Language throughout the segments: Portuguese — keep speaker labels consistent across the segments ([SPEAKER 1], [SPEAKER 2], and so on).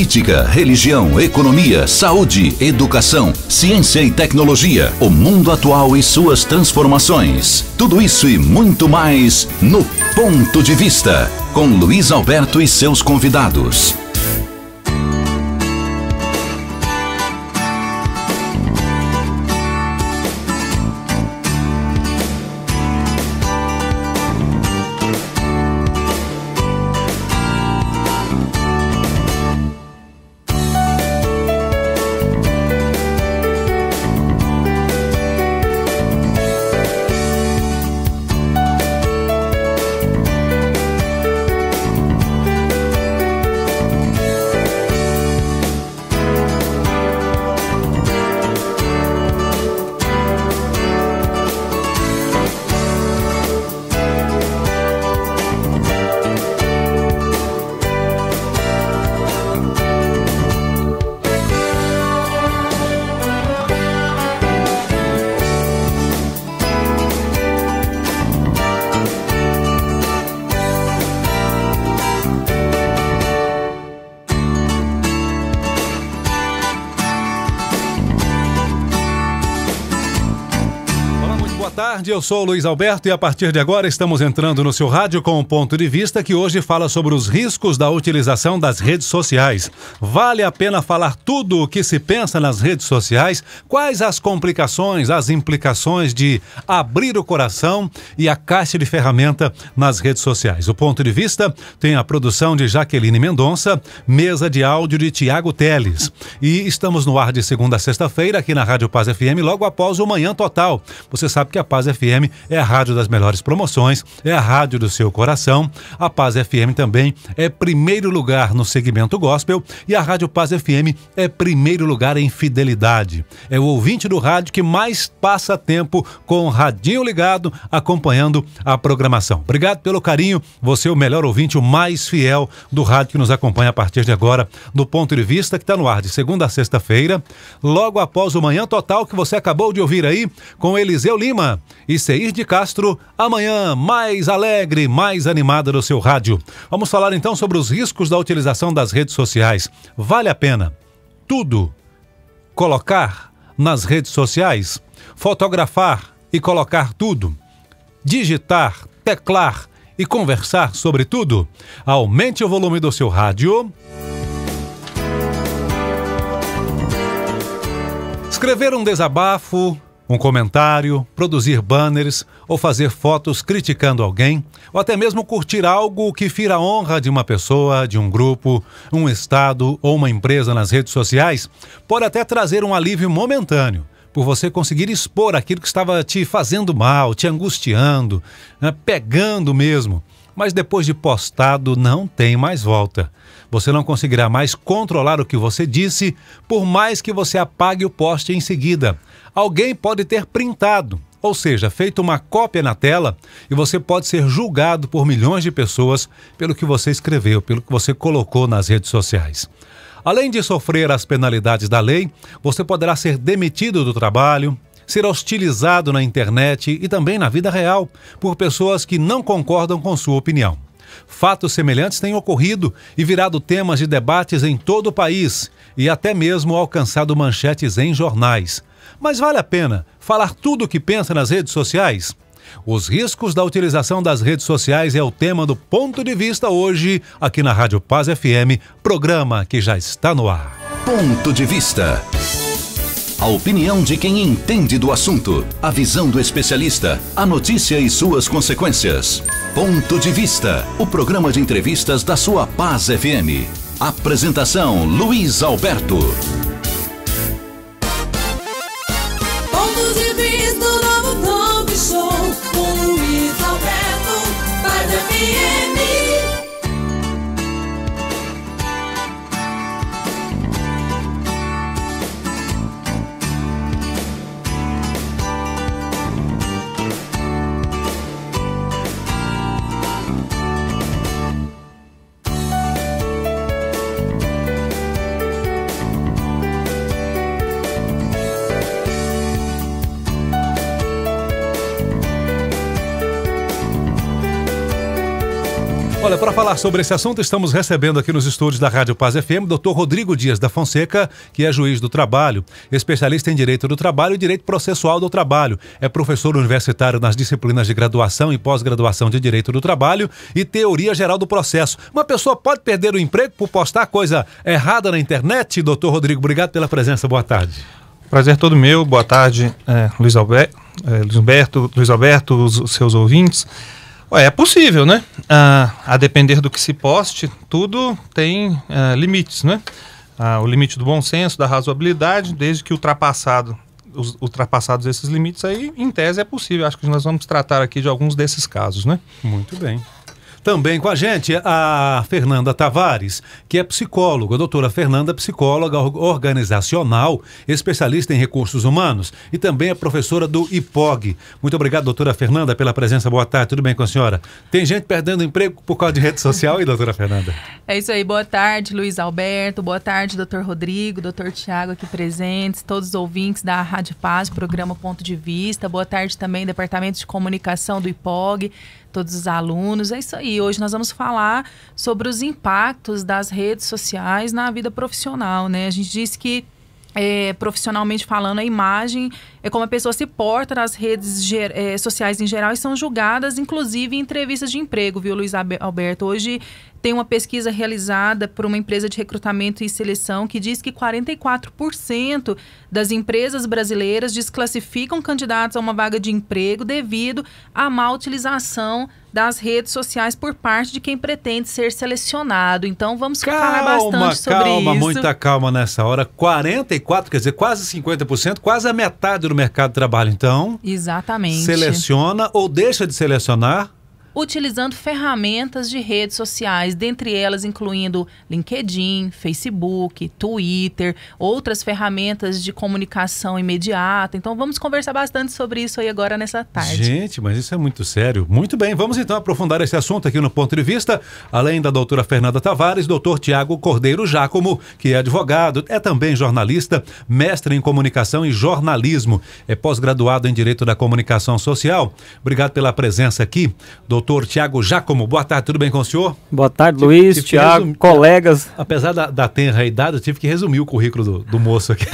[SPEAKER 1] política, religião, economia, saúde, educação, ciência e tecnologia, o mundo atual e suas transformações. Tudo isso e muito mais no Ponto de Vista, com Luiz Alberto e seus convidados.
[SPEAKER 2] Eu sou o Luiz Alberto e a partir de agora estamos entrando no seu rádio com um Ponto de Vista que hoje fala sobre os riscos da utilização das redes sociais. Vale a pena falar tudo o que se pensa nas redes sociais? Quais as complicações, as implicações de abrir o coração e a caixa de ferramenta nas redes sociais? O Ponto de Vista tem a produção de Jaqueline Mendonça, mesa de áudio de Tiago Teles. E estamos no ar de segunda a sexta-feira aqui na Rádio Paz FM, logo após o Manhã Total. Você sabe que a Paz FM é a rádio das melhores promoções, é a rádio do seu coração. A Paz FM também é primeiro lugar no segmento gospel e a Rádio Paz FM é primeiro lugar em fidelidade. É o ouvinte do rádio que mais passa tempo com o radinho ligado, acompanhando a programação. Obrigado pelo carinho, você é o melhor ouvinte, o mais fiel do rádio que nos acompanha a partir de agora, do Ponto de Vista, que está no ar de segunda a sexta-feira, logo após o Manhã Total que você acabou de ouvir aí, com Eliseu Lima e Seir de Castro, amanhã mais alegre, mais animada do seu rádio. Vamos falar então sobre os riscos da utilização das redes sociais. Vale a pena tudo colocar nas redes sociais? Fotografar e colocar tudo? Digitar, teclar e conversar sobre tudo? Aumente o volume do seu rádio. Escrever um desabafo, um comentário, produzir banners ou fazer fotos criticando alguém, ou até mesmo curtir algo que fira a honra de uma pessoa, de um grupo, um estado ou uma empresa nas redes sociais, pode até trazer um alívio momentâneo, por você conseguir expor aquilo que estava te fazendo mal, te angustiando, pegando mesmo. Mas depois de postado não tem mais volta. Você não conseguirá mais controlar o que você disse, por mais que você apague o post em seguida. Alguém pode ter printado, ou seja, feito uma cópia na tela, e você pode ser julgado por milhões de pessoas pelo que você escreveu, pelo que você colocou nas redes sociais. Além de sofrer as penalidades da lei, você poderá ser demitido do trabalho, ser hostilizado na internet e também na vida real por pessoas que não concordam com sua opinião. Fatos semelhantes têm ocorrido e virado temas de debates em todo o país e até mesmo alcançado manchetes em jornais. Mas vale a pena falar tudo o que pensa nas redes sociais? Os riscos da utilização das redes sociais é o tema do Ponto de Vista hoje, aqui na Rádio Paz FM, programa que já está no ar.
[SPEAKER 1] Ponto de Vista. A opinião de quem entende do assunto, a visão do especialista, a notícia e suas consequências. Ponto de Vista, o programa de entrevistas da sua Paz FM. Apresentação Luiz Alberto.
[SPEAKER 3] Ponto de Vista, o novo talk show com Luiz Alberto, Paz FM.
[SPEAKER 2] Olha, para falar sobre esse assunto, estamos recebendo aqui nos estúdios da Rádio Paz FM o Dr. Rodrigo Dias da Fonseca, que é juiz do trabalho, especialista em Direito do Trabalho e Direito Processual do Trabalho. É professor universitário nas disciplinas de graduação e pós-graduação de Direito do Trabalho e Teoria Geral do Processo. Uma pessoa pode perder o emprego por postar coisa errada na internet? Dr. Rodrigo, obrigado pela presença. Boa tarde.
[SPEAKER 4] Prazer todo meu. Boa tarde, Luiz Alberto, os seus ouvintes. É possível, né? A depender do que se poste, tudo tem limites, né? O limite do bom senso, da razoabilidade, desde que ultrapassados esses limites, aí, em tese, é possível. Acho que nós vamos tratar aqui de alguns desses casos, né?
[SPEAKER 2] Muito bem. Também com a gente a Fernanda Tavares, que é psicóloga, a doutora Fernanda, psicóloga organizacional, especialista em recursos humanos e também é professora do IPOG. Muito obrigado, doutora Fernanda, pela presença. Boa tarde, tudo bem com a senhora? Tem gente perdendo emprego por causa de rede social aí, doutora Fernanda?
[SPEAKER 5] É isso aí, boa tarde, Luiz Alberto, boa tarde, doutor Rodrigo, doutor Tiago aqui presentes, todos os ouvintes da Rádio Paz, programa Ponto de Vista, boa tarde também, Departamento de Comunicação do IPOG, todos os alunos. É isso aí, hoje nós vamos falar sobre os impactos das redes sociais na vida profissional, né? A gente disse que, profissionalmente falando, a imagem é como a pessoa se porta nas redes sociais em geral e são julgadas, inclusive, em entrevistas de emprego, viu, Luiz Alberto? Hoje tem uma pesquisa realizada por uma empresa de recrutamento e seleção que diz que 44% das empresas brasileiras desclassificam candidatos a uma vaga de emprego devido à má utilização das redes sociais por parte de quem pretende ser selecionado. Então vamos falar bastante sobre isso.
[SPEAKER 2] Muita calma nessa hora. 44, quer dizer, quase 50%, quase a metade do mercado de trabalho, então.
[SPEAKER 5] Exatamente.
[SPEAKER 2] Seleciona ou deixa de selecionar
[SPEAKER 5] utilizando ferramentas de redes sociais, dentre elas incluindo LinkedIn, Facebook, Twitter, outras ferramentas de comunicação imediata. Então vamos conversar bastante sobre isso aí agora nessa tarde.
[SPEAKER 2] Gente, mas isso é muito sério. Muito bem, vamos então aprofundar esse assunto aqui no Ponto de Vista. Além da doutora Fernanda Tavares, doutor Tiago Cordeiro Giacomo, que é advogado, é também jornalista, mestre em comunicação e jornalismo, é pós-graduado em Direito da Comunicação Social. Obrigado pela presença aqui, doutor Tiago Giacomo. Boa tarde, tudo bem com o senhor?
[SPEAKER 6] Boa tarde, Luiz, Tiago, colegas.
[SPEAKER 2] Apesar da tenra idade, eu tive que resumir o currículo do moço aqui.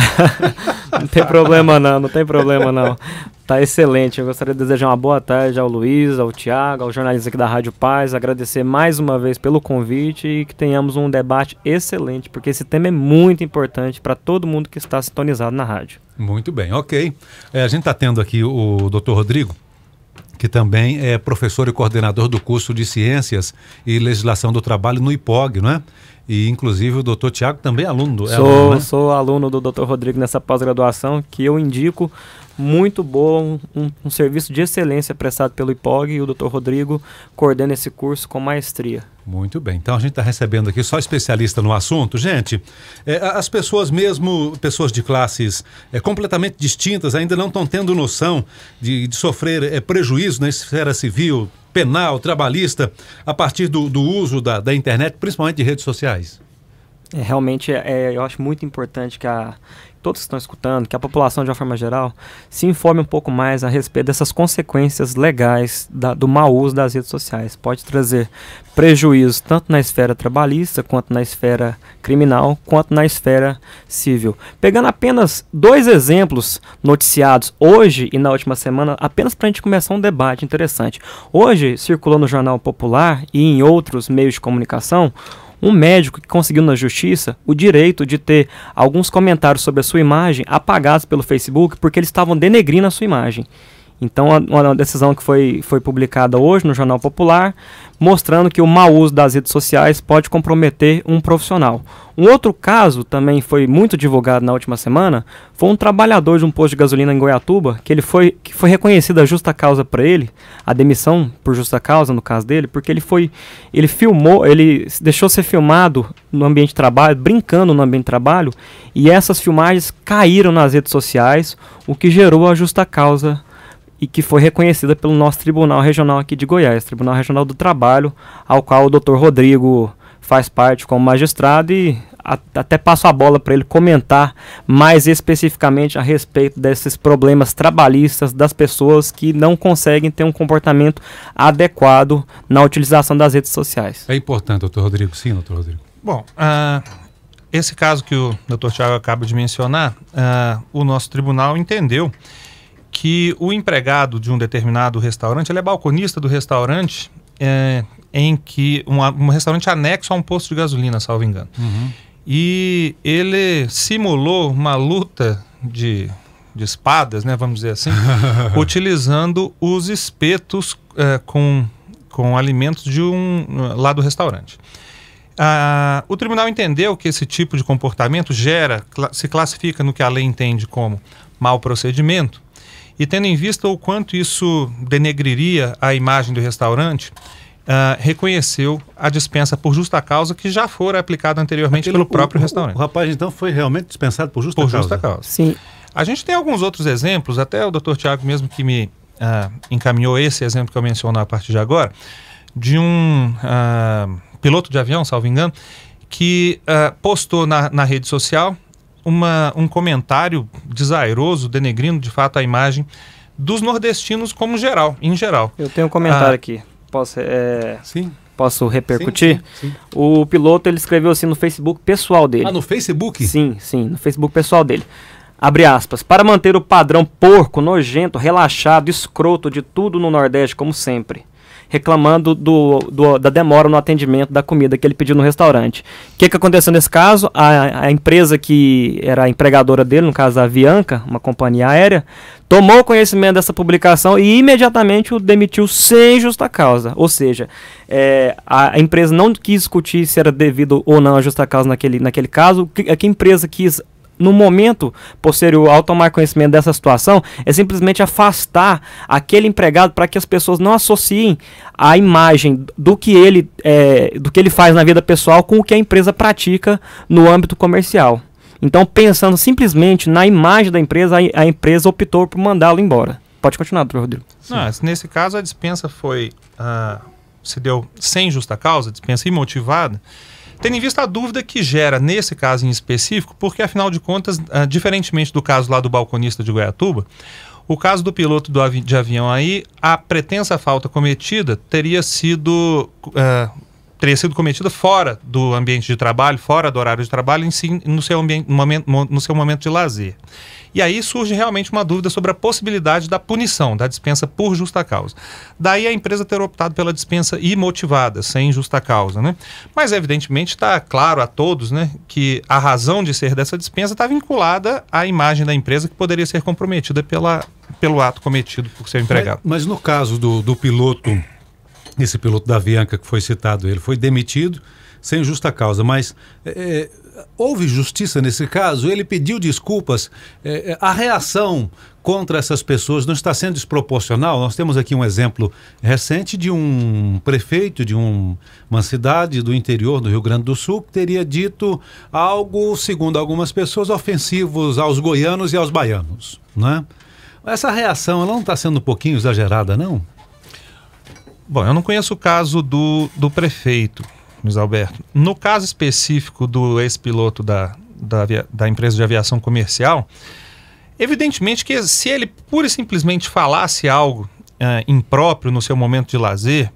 [SPEAKER 6] Não tem problema não. Tá excelente. Eu gostaria de desejar uma boa tarde ao Luiz, ao Tiago, ao jornalista aqui da Rádio Paz, agradecer mais uma vez pelo convite e que tenhamos um debate excelente, porque esse tema é muito importante para todo mundo que está sintonizado na rádio.
[SPEAKER 2] Muito bem, ok. A gente está tendo aqui o doutor Rodrigo, que também é professor e coordenador do curso de Ciências e Legislação do Trabalho no IPOG, não é? E, inclusive, o doutor Tiago também é aluno do...
[SPEAKER 6] Sou aluno do doutor Rodrigo nessa pós-graduação, que eu indico muito bom, um serviço de excelência prestado pelo IPOG, e o doutor Rodrigo coordena esse curso com maestria.
[SPEAKER 2] Muito bem, então a gente está recebendo aqui só especialista no assunto. Gente, as pessoas mesmo, pessoas de classes completamente distintas, ainda não estão tendo noção de sofrer prejuízo na esfera civil, penal, trabalhista, a partir do uso da internet, principalmente de redes sociais.
[SPEAKER 6] Realmente, eu acho muito importante que todos que estão escutando, que a população de uma forma geral, se informe um pouco mais a respeito dessas consequências legais do mau uso das redes sociais. Pode trazer prejuízos tanto na esfera trabalhista, quanto na esfera criminal, quanto na esfera civil. Pegando apenas 2 exemplos noticiados hoje e na última semana, apenas para a gente começar um debate interessante. Hoje circulou no Jornal Popular e em outros meios de comunicação um médico que conseguiu na justiça o direito de ter alguns comentários sobre a sua imagem apagados pelo Facebook porque eles estavam denegrindo a sua imagem. Então, uma decisão que foi publicada hoje no Jornal Popular, mostrando que o mau uso das redes sociais pode comprometer um profissional. Um outro caso, também foi muito divulgado na última semana, foi um trabalhador de um posto de gasolina em Goiatuba, que foi reconhecida a justa causa para ele, a demissão por justa causa, no caso dele, porque ele deixou ser filmado no ambiente de trabalho, brincando no ambiente de trabalho, e essas filmagens caíram nas redes sociais, o que gerou a justa causa e que foi reconhecida pelo nosso Tribunal Regional aqui de Goiás, Tribunal Regional do Trabalho, ao qual o Dr. Rodrigo faz parte como magistrado e até passo a bola para ele comentar mais especificamente a respeito desses problemas trabalhistas das pessoas que não conseguem ter um comportamento adequado na utilização das redes sociais.
[SPEAKER 2] É importante, doutor Rodrigo. Sim, doutor Rodrigo.
[SPEAKER 4] Bom, esse caso que o doutor Tiago acaba de mencionar, o nosso tribunal entendeu que o empregado de um determinado restaurante, ele é balconista do restaurante, em que um restaurante anexo a um posto de gasolina, salvo engano.
[SPEAKER 2] Uhum.
[SPEAKER 4] E ele simulou uma luta de espadas, né, vamos dizer assim, utilizando os espetos com alimentos lá do restaurante. O tribunal entendeu que esse tipo de comportamento se classifica no que a lei entende como mau procedimento, e tendo em vista o quanto isso denegriria a imagem do restaurante, reconheceu a dispensa por justa causa que já fora aplicada anteriormente pelo próprio restaurante.
[SPEAKER 2] O rapaz, então, foi realmente dispensado por justa causa?
[SPEAKER 4] Por justa causa.
[SPEAKER 6] Sim.
[SPEAKER 4] A gente tem alguns outros exemplos, até o doutor Tiago mesmo que me encaminhou esse exemplo que eu menciono a partir de agora, de um piloto de avião, salvo engano, que postou na rede social um comentário desairoso, denegrindo de fato a imagem dos nordestinos em geral.
[SPEAKER 6] Eu tenho um comentário aqui.
[SPEAKER 2] Sim.
[SPEAKER 6] Posso repercutir?
[SPEAKER 2] Sim.
[SPEAKER 6] O piloto, ele escreveu assim no Facebook pessoal dele.
[SPEAKER 2] No Facebook?
[SPEAKER 6] Sim, no Facebook pessoal dele. Abre aspas. Para manter o padrão porco, nojento, relaxado, escroto de tudo no Nordeste, como sempre. Reclamando da demora no atendimento da comida que ele pediu no restaurante. O que aconteceu nesse caso? A empresa que era a empregadora dele, no caso a Avianca, uma companhia aérea, tomou conhecimento dessa publicação e imediatamente o demitiu sem justa causa. Ou seja, a empresa não quis discutir se era devido ou não a justa causa naquele caso. A empresa quis, no momento posterior ao tomar conhecimento dessa situação, é simplesmente afastar aquele empregado para que as pessoas não associem a imagem do que ele faz na vida pessoal com o que a empresa pratica no âmbito comercial. Então, pensando simplesmente na imagem da empresa, a empresa optou por mandá-lo embora. Pode continuar, doutor Rodrigo.
[SPEAKER 4] Nesse caso, a dispensa se deu sem justa causa, dispensa imotivada, tendo em vista a dúvida que gera nesse caso em específico, porque afinal de contas, diferentemente do caso lá do balconista de Goiatuba, o caso do piloto de avião aí, a pretensa falta cometida teria sido cometida fora do ambiente de trabalho, fora do horário de trabalho, no seu momento de lazer. E aí surge realmente uma dúvida sobre a possibilidade da punição, da dispensa por justa causa. Daí a empresa ter optado pela dispensa imotivada, sem justa causa, né? Mas evidentemente está claro a todos, né, que a razão de ser dessa dispensa está vinculada à imagem da empresa que poderia ser comprometida pelo ato cometido por seu empregado.
[SPEAKER 2] Mas no caso do piloto, esse piloto da Avianca que foi citado, ele foi demitido sem justa causa, mas houve justiça nesse caso? Ele pediu desculpas? A reação contra essas pessoas não está sendo desproporcional? Nós temos aqui um exemplo recente de um prefeito de uma cidade do interior do Rio Grande do Sul que teria dito algo, segundo algumas pessoas, ofensivos aos goianos e aos baianos, né? Essa reação ela não está sendo um pouquinho exagerada, não?
[SPEAKER 4] Bom, eu não conheço o caso do prefeito, Luiz Alberto. No caso específico do ex-piloto da empresa de aviação comercial, evidentemente que se ele pura e simplesmente falasse algo impróprio no seu momento de lazer,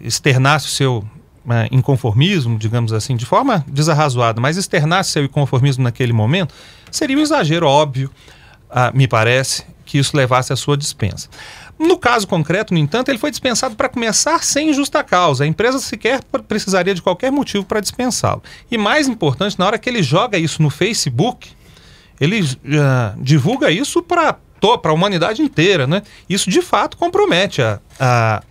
[SPEAKER 4] externasse o seu inconformismo, digamos assim, de forma desarrazoada, mas externasse seu inconformismo naquele momento, seria um exagero óbvio, me parece, que isso levasse à sua dispensa. No caso concreto, no entanto, ele foi dispensado para começar sem justa causa. A empresa sequer precisaria de qualquer motivo para dispensá-lo. E mais importante, na hora que ele joga isso no Facebook, ele divulga isso para a humanidade inteira, né? Isso de fato compromete a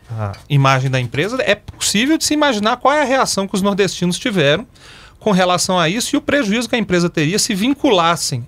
[SPEAKER 4] imagem da empresa. É possível de se imaginar qual é a reação que os nordestinos tiveram com relação a isso e o prejuízo que a empresa teria se vinculasse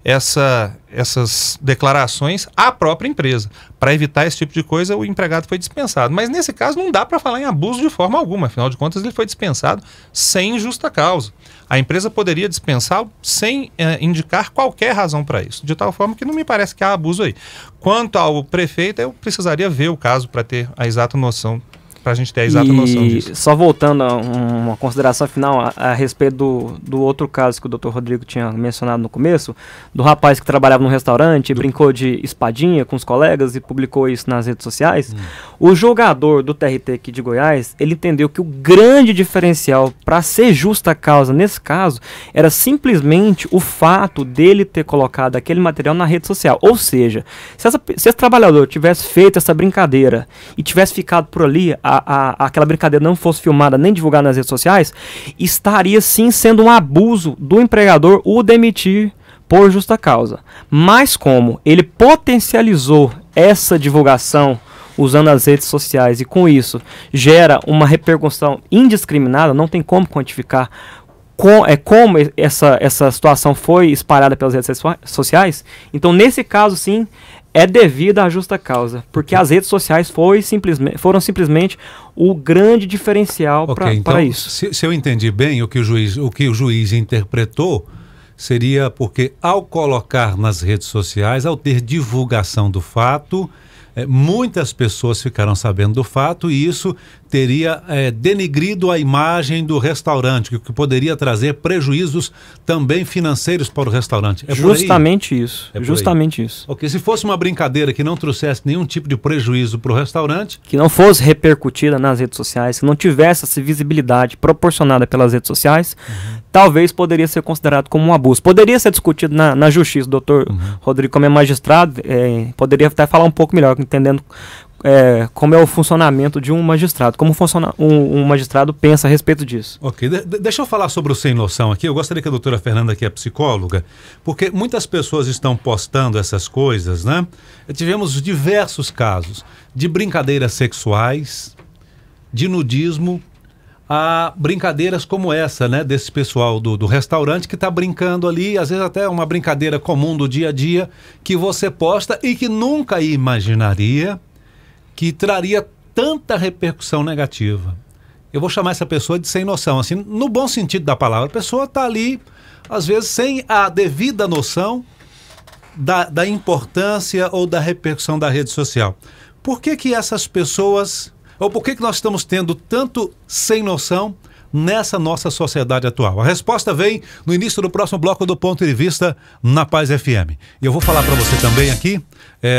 [SPEAKER 4] essas declarações à própria empresa. Para evitar esse tipo de coisa, o empregado foi dispensado. Mas nesse caso não dá para falar em abuso de forma alguma. Afinal de contas, ele foi dispensado sem justa causa. A empresa poderia dispensá-lo sem indicar qualquer razão para isso. De tal forma que não me parece que há abuso aí. Quanto ao prefeito, eu precisaria ver o caso para ter a exata noção para a gente ter a exata noção disso.
[SPEAKER 6] Só voltando a uma consideração final a respeito do outro caso que o Dr. Rodrigo tinha mencionado no começo, do rapaz que trabalhava num restaurante, brincou de espadinha com os colegas e publicou isso nas redes sociais. O julgador do TRT aqui de Goiás, ele entendeu que o grande diferencial para ser justa causa nesse caso era simplesmente o fato dele ter colocado aquele material na rede social. Ou seja, se esse trabalhador tivesse feito essa brincadeira e tivesse ficado por ali, aquela brincadeira não fosse filmada nem divulgada nas redes sociais, estaria sim sendo um abuso do empregador o demitir por justa causa. Mas como ele potencializou essa divulgação usando as redes sociais e com isso gera uma repercussão indiscriminada, não tem como quantificar como essa situação foi espalhada pelas redes sociais, então nesse caso sim, é devido à justa causa, porque as redes sociais foram simplesmente o grande diferencial para isso.
[SPEAKER 2] Se eu entendi bem, o que o juiz interpretou seria porque ao colocar nas redes sociais, ao ter divulgação do fato, muitas pessoas ficaram sabendo do fato e isso teria denegrido a imagem do restaurante, que poderia trazer prejuízos também financeiros para o restaurante.
[SPEAKER 6] Justamente isso. Justamente isso.
[SPEAKER 2] Ok, se fosse uma brincadeira que não trouxesse nenhum tipo de prejuízo para o restaurante...
[SPEAKER 6] Que não fosse repercutida nas redes sociais, que não tivesse essa visibilidade proporcionada pelas redes sociais, talvez poderia ser considerado como um abuso. Poderia ser discutido na justiça. O doutor Rodrigo, como é magistrado, poderia até falar um pouco melhor, entendendo como é o funcionamento de um magistrado, como um magistrado pensa a respeito disso.
[SPEAKER 2] Ok, deixa eu falar sobre o sem noção aqui. Eu gostaria que a doutora Fernanda, que é psicóloga, porque muitas pessoas estão postando essas coisas, né? Tivemos diversos casos de brincadeiras sexuais, de nudismo, a brincadeiras como essa, né, desse pessoal do restaurante que está brincando ali, às vezes até uma brincadeira comum do dia a dia, que você posta e que nunca imaginaria que traria tanta repercussão negativa. Eu vou chamar essa pessoa de sem noção, assim, no bom sentido da palavra. A pessoa está ali, às vezes, sem a devida noção da importância ou da repercussão da rede social. Por que essas pessoas, ou por que nós estamos tendo tanto sem noção nessa nossa sociedade atual? A resposta vem no início do próximo bloco do Ponto de Vista na Paz FM. E eu vou falar para você também aqui,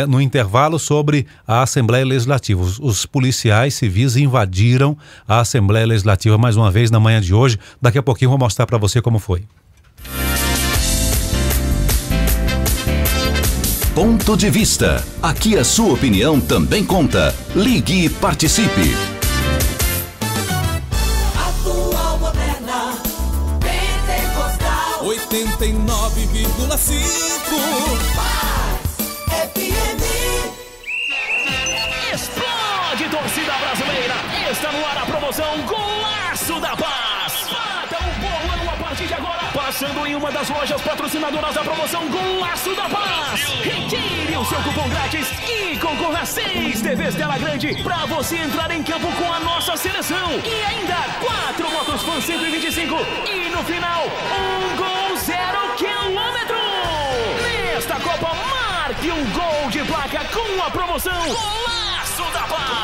[SPEAKER 2] no intervalo, sobre a Assembleia Legislativa. Os policiais civis invadiram a Assembleia Legislativa mais uma vez na manhã de hoje. Daqui a pouquinho eu vou mostrar para você como foi.
[SPEAKER 1] Ponto de Vista. Aqui a sua opinião também conta. Ligue e participe.
[SPEAKER 3] 89,5 Paz FM.
[SPEAKER 7] Explode, torcida brasileira! Está no ar a promoção Golaço da Paz. Bata um bolão a partir de agora, passando em uma das lojas patrocinadoras da promoção Golaço da Paz. Retire o seu cupom grátis e concorra a 6 TVs tela grande para você entrar em campo com a nossa seleção. E ainda 4 motos Fan 125 e no final 1 gol 0 quilômetro. Nesta Copa, marque um gol de placa com a promoção Golaço da Paz.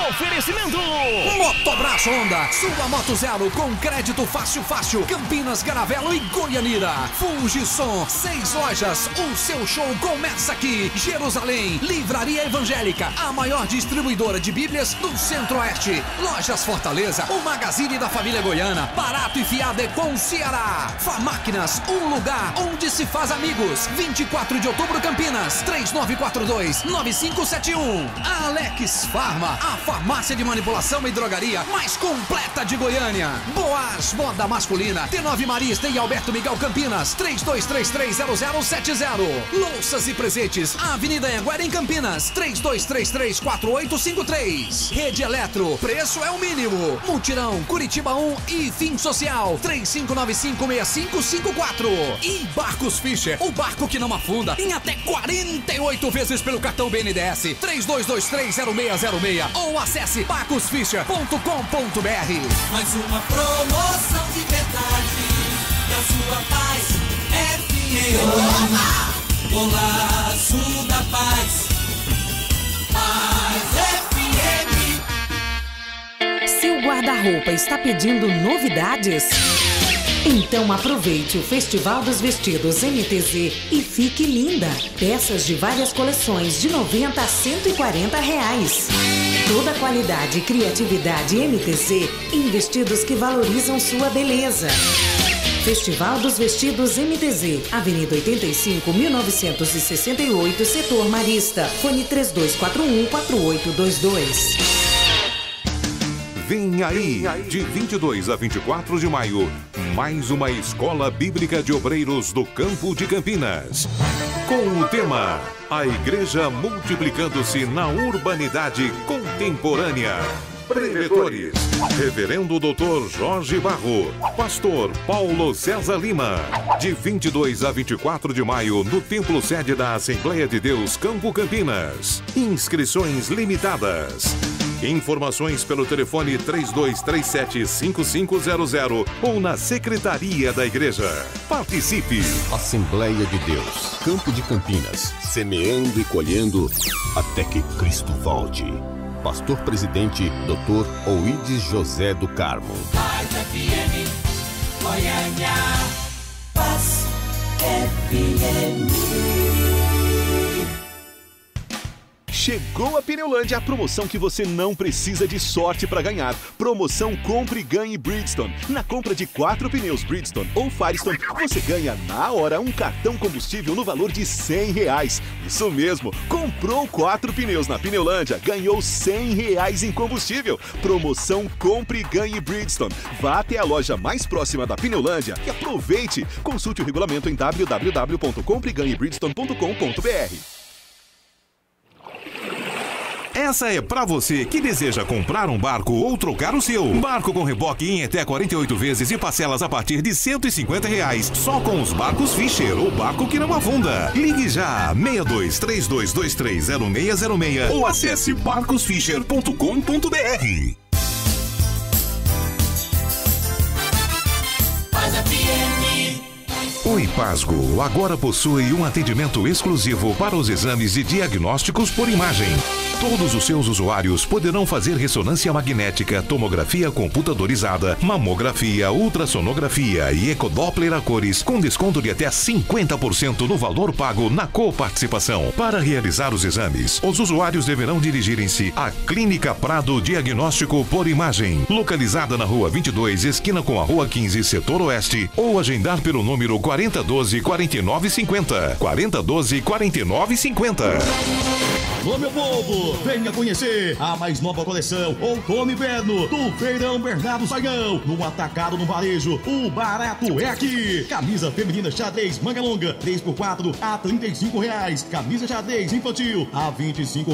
[SPEAKER 7] Oferecimento
[SPEAKER 8] Motobras Honda, sua moto zero com crédito fácil. Campinas, Garavelo e Goianira. Fujisom, 6 lojas, o seu show começa aqui. Jerusalém, Livraria Evangélica, a maior distribuidora de bíblias do Centro-Oeste. Lojas Fortaleza, o magazine da família goiana, barato e fiado com Ceará. Famáquinas, um lugar onde se faz amigos. 24 de outubro, Campinas, 3942-9571. Alex Farma, a farmácia de manipulação e drogaria mais completa de Goiânia. Boas, moda masculina. T9 Marista e Alberto Miguel, Campinas, 32330070. Louças e presentes, Avenida Anhanguera em Campinas, 32334853. Rede Eletro, preço é o mínimo. Mutirão, Curitiba 1 e Fim Social, 35956554. E Barcos Fischer, o barco que não afunda, em até 48 vezes pelo cartão BNDES, 32230606 ou acesse barcosfischer.com.br.
[SPEAKER 3] Mais uma promoção de verdade da sua Paz FM. Golaço da Paz. Paz FM.
[SPEAKER 9] guarda-roupa está pedindo novidades? Então aproveite o Festival dos Vestidos MTZ e fique linda. Peças de várias coleções de R$ 90 a R$ 140. Toda qualidade e criatividade MTZ em vestidos que valorizam sua beleza. Festival dos Vestidos MTZ, Avenida 85, 1968, Setor Marista. Fone 3241-4822.
[SPEAKER 10] Vem aí, de 22 a 24 de maio, mais uma Escola Bíblica de Obreiros do Campo de Campinas. Com o tema A Igreja Multiplicando-se na Urbanidade Contemporânea. Preletores, Reverendo Dr. Jorge Barro, Pastor Paulo César Lima, de 22 a 24 de maio, no Templo Sede da Assembleia de Deus Campo Campinas. Inscrições limitadas. Informações pelo telefone 3237-5500 ou na Secretaria da Igreja. Participe!
[SPEAKER 11] Assembleia de Deus, Campo de Campinas, semeando e colhendo até que Cristo volte. Pastor Presidente, Dr. Oídes José do Carmo.
[SPEAKER 3] Paz FM, Goiânia, Paz FM.
[SPEAKER 12] Chegou a Pneulândia, a promoção que você não precisa de sorte para ganhar. Promoção Compre e Ganhe Bridgestone. Na compra de 4 pneus Bridgestone ou Firestone, você ganha na hora um cartão combustível no valor de R$ 100. Isso mesmo, comprou 4 pneus na Pneulândia, ganhou R$ 100 em combustível. Promoção Compre e Ganhe Bridgestone. Vá até a loja mais próxima da Pneulândia e aproveite. Consulte o regulamento em www.compreganhebridgestone.com.br.
[SPEAKER 10] Essa é pra você que deseja comprar um barco ou trocar o seu. Barco com reboque em até 48 vezes e parcelas a partir de R$ 150. Só com os barcos Fischer, o barco que não afunda. Ligue já, 6232230606 ou acesse barcosfischer.com.br. O Ipasgo agora possui um atendimento exclusivo para os exames e diagnósticos por imagem. Todos os seus usuários poderão fazer ressonância magnética, tomografia computadorizada, mamografia, ultrassonografia e ecodoppler a cores com desconto de até 50% no valor pago na coparticipação. Para realizar os exames, os usuários deverão dirigirem-se à Clínica Prado Diagnóstico por Imagem, localizada na Rua 22, esquina com a Rua 15, Setor Oeste, ou agendar pelo número 4012-4950. 4012-4950.
[SPEAKER 13] Ô meu povo, venha conhecer a mais nova coleção Outono e Inverno do Feirão Bernardo Saião. No atacado, no varejo, o barato é aqui. Camisa feminina xadrez manga longa 3x4 a R$ 35. Camisa xadrez infantil a R$ 25.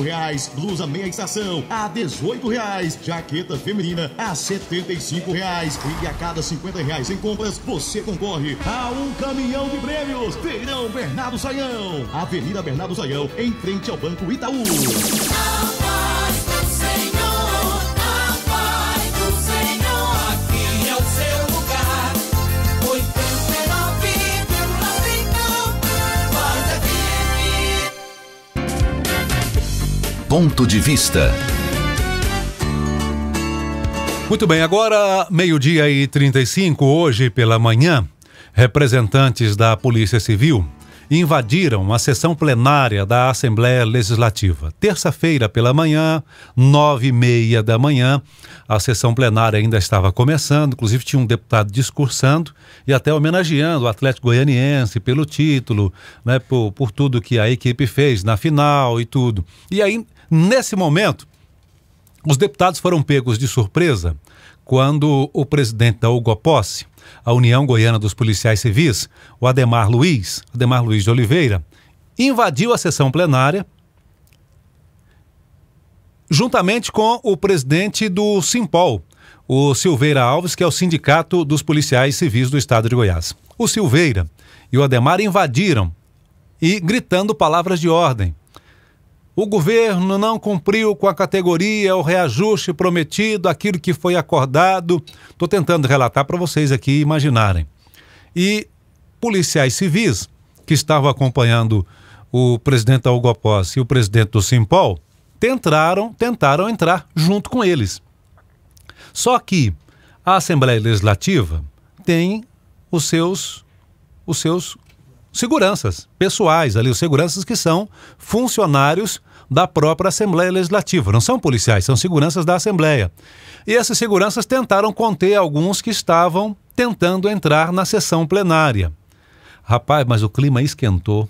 [SPEAKER 13] Blusa meia estação a R$ 18. Jaqueta feminina a R$ 75. E a cada R$ 50 em compras, você concorre a um caminhão de prêmios. Feirão Bernardo Saião, Avenida Bernardo Saião, em frente ao Banco Itaú.
[SPEAKER 3] A paz do Senhor, a paz do Senhor, aqui é o seu lugar. 89,5 Paz FM.
[SPEAKER 1] Ponto de Vista.
[SPEAKER 2] Muito bem, agora 12h35, hoje pela manhã, representantes da Polícia Civil invadiram a sessão plenária da Assembleia Legislativa. Terça-feira pela manhã, 9h30 da manhã, a sessão plenária ainda estava começando, inclusive tinha um deputado discursando e até homenageando o Atlético Goianiense pelo título, né, por tudo que a equipe fez na final e tudo. E aí, nesse momento, os deputados foram pegos de surpresa quando o presidente da UGOPOSSE, a União Goiana dos Policiais Civis, o Ademar Luiz de Oliveira, invadiu a sessão plenária juntamente com o presidente do Simpol, o Silveira Alves, que é o Sindicato dos Policiais Civis do Estado de Goiás. O Silveira e o Ademar invadiram e gritando palavras de ordem. O governo não cumpriu com a categoria, o reajuste prometido, aquilo que foi acordado. Estou tentando relatar para vocês aqui imaginarem. E policiais civis que estavam acompanhando o presidente da UGOPOSSE e o presidente do Simpol tentaram entrar junto com eles. Só que a Assembleia Legislativa tem os seus seguranças pessoais ali, os seguranças que são funcionários da própria Assembleia Legislativa. Não são policiais, são seguranças da Assembleia. E essas seguranças tentaram conter alguns que estavam tentando entrar na sessão plenária. Rapaz, mas o clima esquentou.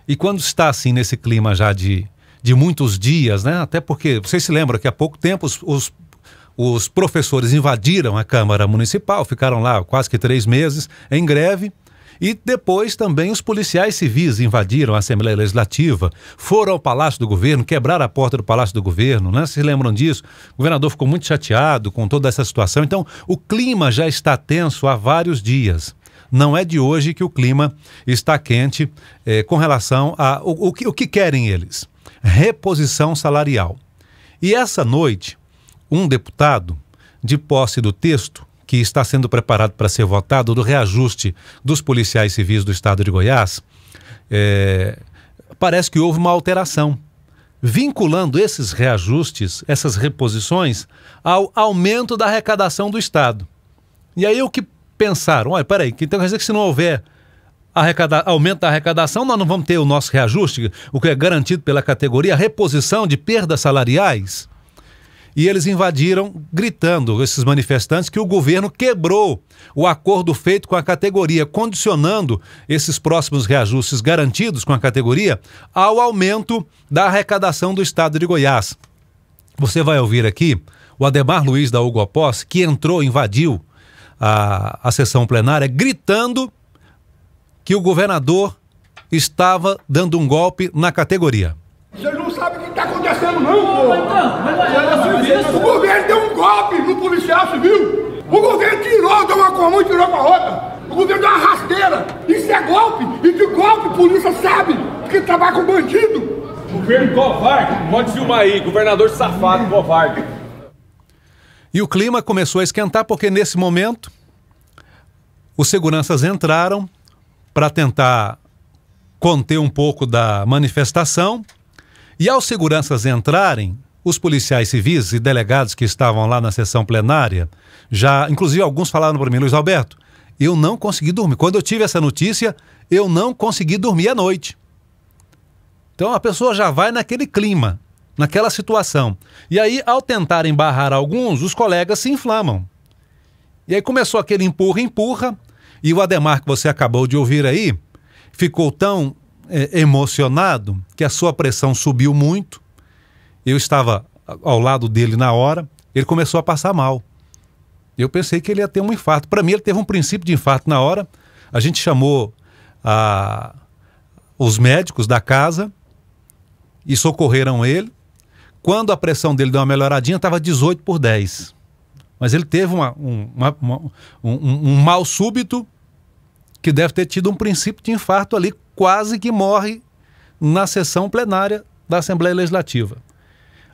[SPEAKER 2] E quando está assim nesse clima já de muitos dias, né? Até porque, vocês se lembram que há pouco tempo os professores invadiram a Câmara Municipal, ficaram lá quase que 3 meses em greve. E depois também os policiais civis invadiram a Assembleia Legislativa, foram ao Palácio do Governo, quebraram a porta do Palácio do Governo, né? Se lembram disso? O governador ficou muito chateado com toda essa situação. Então, o clima já está tenso há vários dias. Não é de hoje que o clima está quente com relação a o que querem eles. Reposição salarial. E essa noite, um deputado, de posse do texto, que está sendo preparado para ser votado, do reajuste dos policiais civis do estado de Goiás, parece que houve uma alteração, vinculando esses reajustes, essas reposições, ao aumento da arrecadação do estado. E aí o que pensaram? Olha, peraí, então quer dizer que se não houver aumento da arrecadação, nós não vamos ter o nosso reajuste, o que é garantido pela categoria, a reposição de perdas salariais? E eles invadiram, gritando, esses manifestantes, que o governo quebrou o acordo feito com a categoria, condicionando esses próximos reajustes garantidos com a categoria ao aumento da arrecadação do estado de Goiás. Você vai ouvir aqui o Ademar Luiz da Hugo Após, que entrou, invadiu a sessão plenária, gritando que o governador estava dando um golpe na categoria.
[SPEAKER 14] Vocês não sabem o que está acontecendo, não, pô. O governo deu um golpe no policial civil. O governo tirou, deu uma com a mão e tirou com a outra. O governo deu uma rasteira. Isso é golpe. E de golpe, a polícia sabe que trabalha com bandido.
[SPEAKER 15] Governo covarde. Pode filmar aí. Governador safado, covarde.
[SPEAKER 2] E o clima começou a esquentar porque nesse momento os seguranças entraram para tentar conter um pouco da manifestação. E aos seguranças entrarem, os policiais civis e delegados que estavam lá na sessão plenária, inclusive alguns falaram para mim, Luiz Alberto, eu não consegui dormir. Quando eu tive essa notícia, eu não consegui dormir à noite. Então a pessoa já vai naquele clima, naquela situação. E aí, ao tentarem barrar alguns, os colegas se inflamam. E aí começou aquele empurra, e o Ademar, que você acabou de ouvir aí, ficou tão emocionado que a sua pressão subiu muito. Eu estava ao lado dele na hora, ele começou a passar mal. Eu pensei que ele ia ter um infarto. Para mim, ele teve um princípio de infarto na hora. A gente chamou os médicos da casa e socorreram ele. Quando a pressão dele deu uma melhoradinha, estava 18/10. Mas ele teve um mal súbito que deve ter tido um princípio de infarto ali, quase que morre na sessão plenária da Assembleia Legislativa.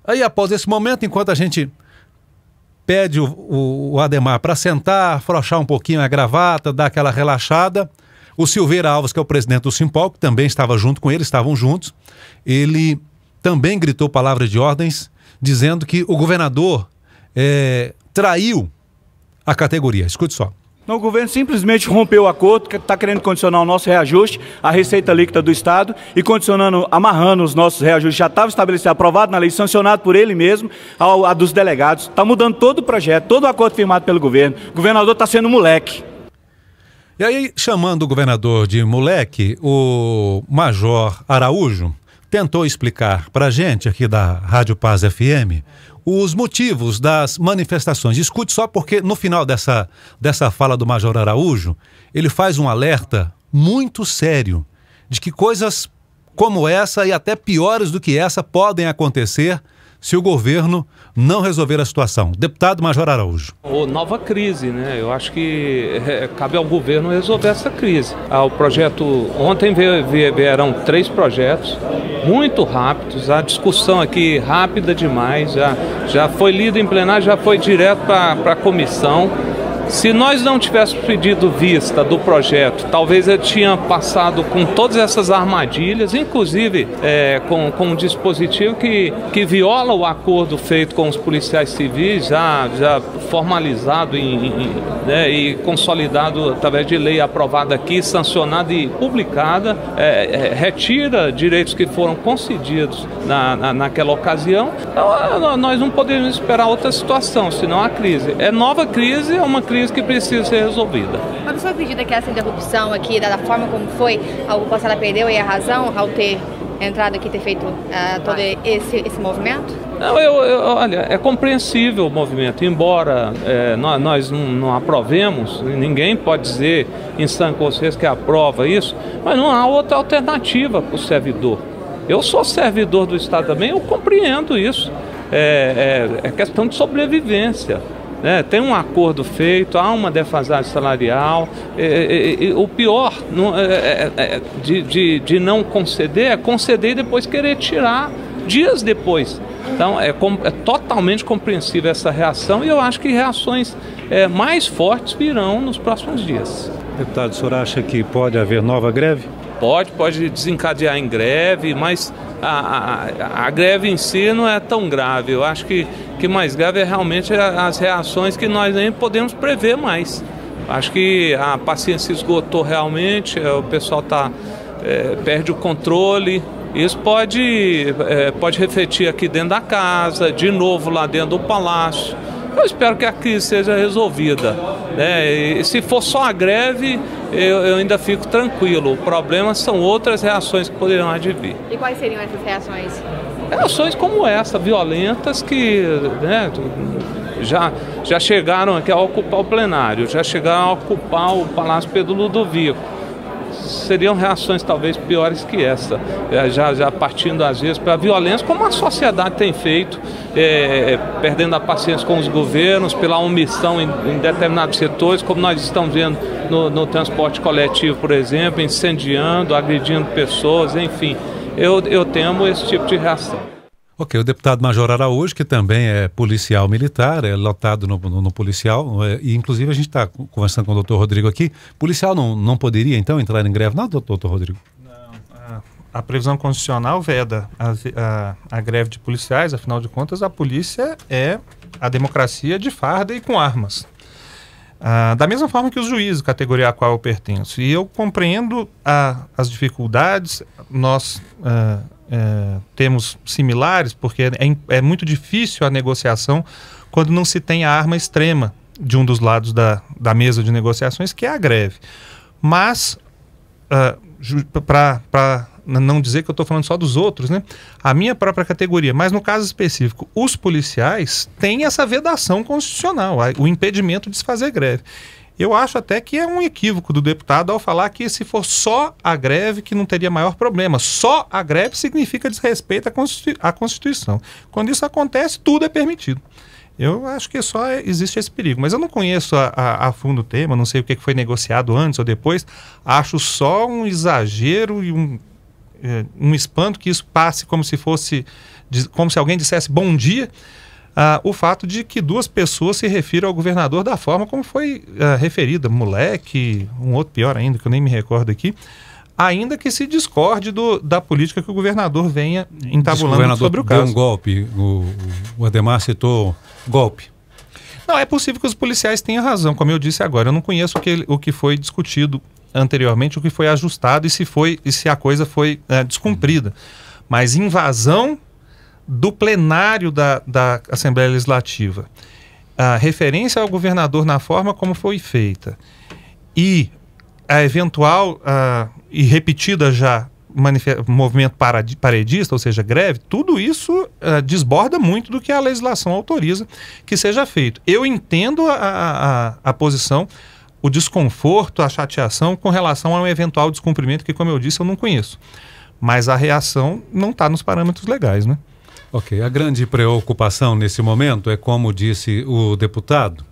[SPEAKER 2] Aí, após esse momento, enquanto a gente pede o Ademar para sentar, afrouxar um pouquinho a gravata, dar aquela relaxada, o Silveira Alves, que é o presidente do Simpol, que também estava junto com ele, estavam juntos, ele também gritou palavras de ordens, dizendo que o governador traiu a categoria. Escute só.
[SPEAKER 16] O governo simplesmente rompeu o acordo, que está querendo condicionar o nosso reajuste, a receita líquida do Estado, e condicionando, amarrando os nossos reajustes, já estava estabelecido, aprovado na lei, sancionado por ele mesmo, a dos delegados. Está mudando todo o projeto, todo o acordo firmado pelo governo. O governador está sendo moleque.
[SPEAKER 2] E aí, chamando o governador de moleque, o Major Araújo tentou explicar para a gente aqui da Rádio Paz FM os motivos das manifestações. Escute só porque no final dessa fala do Major Araújo, ele faz um alerta muito sério de que coisas como essa e até piores do que essa podem acontecer se o governo não resolver a situação. Deputado Major Araújo.
[SPEAKER 17] Nova crise, né? Eu acho que cabe ao governo resolver essa crise. O projeto, ontem vieram 3 projetos muito rápidos, a discussão aqui rápida demais, já foi lido em plenário, já foi direto para a comissão, Se nós não tivéssemos pedido vista do projeto, talvez eu tinha passado com todas essas armadilhas, inclusive com um dispositivo que viola o acordo feito com os policiais civis, já formalizado e consolidado através de lei aprovada aqui, sancionada e publicada, retira direitos que foram concedidos naquela ocasião. Então, nós não podemos esperar outra situação, senão a crise. É nova crise, é uma crise que precisa ser resolvida.
[SPEAKER 18] Mas a sua medida que é essa interrupção aqui, da forma como foi, a ocupação ela perdeu aí a razão ao ter entrado aqui, ter feito todo esse movimento?
[SPEAKER 17] Não, olha, é compreensível o movimento, embora nós não aprovemos, ninguém pode dizer em sã consciência que aprova isso, mas não há outra alternativa para o servidor. Eu sou servidor do Estado também, eu compreendo isso. É questão de sobrevivência. Tem um acordo feito, há uma defasagem salarial. O pior de não conceder é conceder e depois querer tirar dias depois. Então é totalmente compreensível essa reação e eu acho que reações mais fortes virão nos próximos dias.
[SPEAKER 2] Deputado, o senhor acha que pode haver nova greve?
[SPEAKER 17] Pode desencadear em greve, mas a greve em si não é tão grave. Eu acho que mais grave é realmente as reações que nós nem podemos prever mais. Acho que a paciência esgotou realmente, o pessoal perde o controle. Isso pode refletir aqui dentro da casa, de novo lá dentro do palácio. Eu espero que a crise seja resolvida, E se for só a greve, eu ainda fico tranquilo. O problema são outras reações que poderão advir.
[SPEAKER 18] E quais seriam essas reações?
[SPEAKER 17] Reações como essa, violentas, que já chegaram aqui a ocupar o plenário, já chegaram a ocupar o Palácio Pedro Ludovico. Seriam reações talvez piores que essa, já partindo às vezes para a violência, como a sociedade tem feito, perdendo a paciência com os governos, pela omissão em determinados setores, como nós estamos vendo no transporte coletivo, por exemplo, incendiando, agredindo pessoas, enfim. Eu temo esse tipo de reação.
[SPEAKER 2] Ok, o deputado Major Araújo, que também é policial militar, é lotado no policial, e inclusive a gente está conversando com o doutor Rodrigo aqui. Policial não poderia, então, entrar em greve, não, doutor Rodrigo?
[SPEAKER 4] Não, a previsão constitucional veda a greve de policiais, afinal de contas, a polícia é a democracia de farda e com armas. Da mesma forma que os juízes, categoria a qual eu pertenço. E eu compreendo as dificuldades, nós temos similares, porque é muito difícil a negociação quando não se tem a arma extrema de um dos lados da mesa de negociações, que é a greve. Mas, para não dizer que eu estou falando só dos outros, a minha própria categoria, mas no caso específico, os policiais têm essa vedação constitucional, o impedimento de se fazer greve. Eu acho até que é um equívoco do deputado ao falar que se for só a greve que não teria maior problema. Só a greve significa desrespeito à Constituição. Quando isso acontece, tudo é permitido. Eu acho que só existe esse perigo. Mas eu não conheço a fundo o tema, não sei o que foi negociado antes ou depois. Acho só um exagero e um espanto que isso passe como se alguém dissesse bom dia. O fato de que duas pessoas se refiram ao governador da forma como foi referida, moleque, um outro pior ainda, que eu nem me recordo aqui, ainda que se discorde da política que o governador venha entabulando sobre o caso.
[SPEAKER 2] Deu um golpe, o Ademar citou golpe.
[SPEAKER 4] Não, é possível que os policiais tenham razão, como eu disse agora. Eu não conheço o que foi discutido anteriormente, o que foi ajustado e se a coisa foi descumprida. Mas invasão do plenário da Assembleia Legislativa, a referência ao governador na forma como foi feita e a eventual e repetida já movimento paredista, ou seja, greve, tudo isso desborda muito do que a legislação autoriza que seja feito. Eu entendo a posição, o desconforto, a chateação com relação a um eventual descumprimento que, como eu disse, eu não conheço. Mas a reação não está nos parâmetros legais, né?
[SPEAKER 2] Ok, a grande preocupação nesse momento é, como disse o deputado,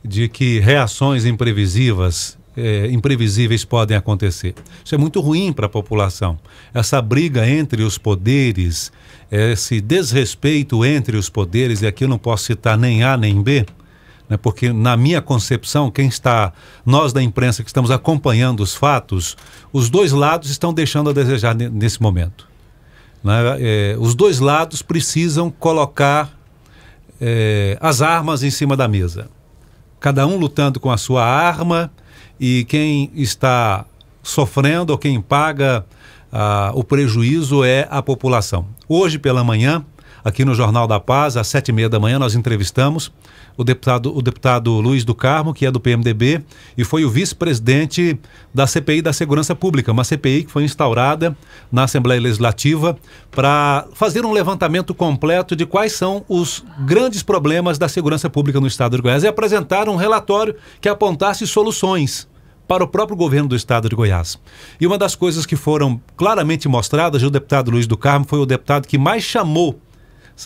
[SPEAKER 2] de que reações imprevisíveis podem acontecer. Isso é muito ruim para a população. Essa briga entre os poderes, esse desrespeito entre os poderes, e aqui eu não posso citar nem A nem B, né? Porque na minha concepção, nós da imprensa que estamos acompanhando os fatos, os dois lados estão deixando a desejar nesse momento, né? Os dois lados precisam colocar as armas em cima da mesa, cada um lutando com a sua arma, e quem está sofrendo ou quem paga o prejuízo é a população. Hoje pela manhã, aqui no Jornal da Paz, às 7h30 da manhã, nós entrevistamos o deputado Luiz do Carmo, que é do PMDB, e foi o vice-presidente da CPI da Segurança Pública, uma CPI que foi instaurada na Assembleia Legislativa para fazer um levantamento completo de quais são os grandes problemas da segurança pública no estado de Goiás e apresentar um relatório que apontasse soluções para o próprio governo do estado de Goiás. E uma das coisas que foram claramente mostradas, o deputado Luiz do Carmo foi o deputado que mais chamou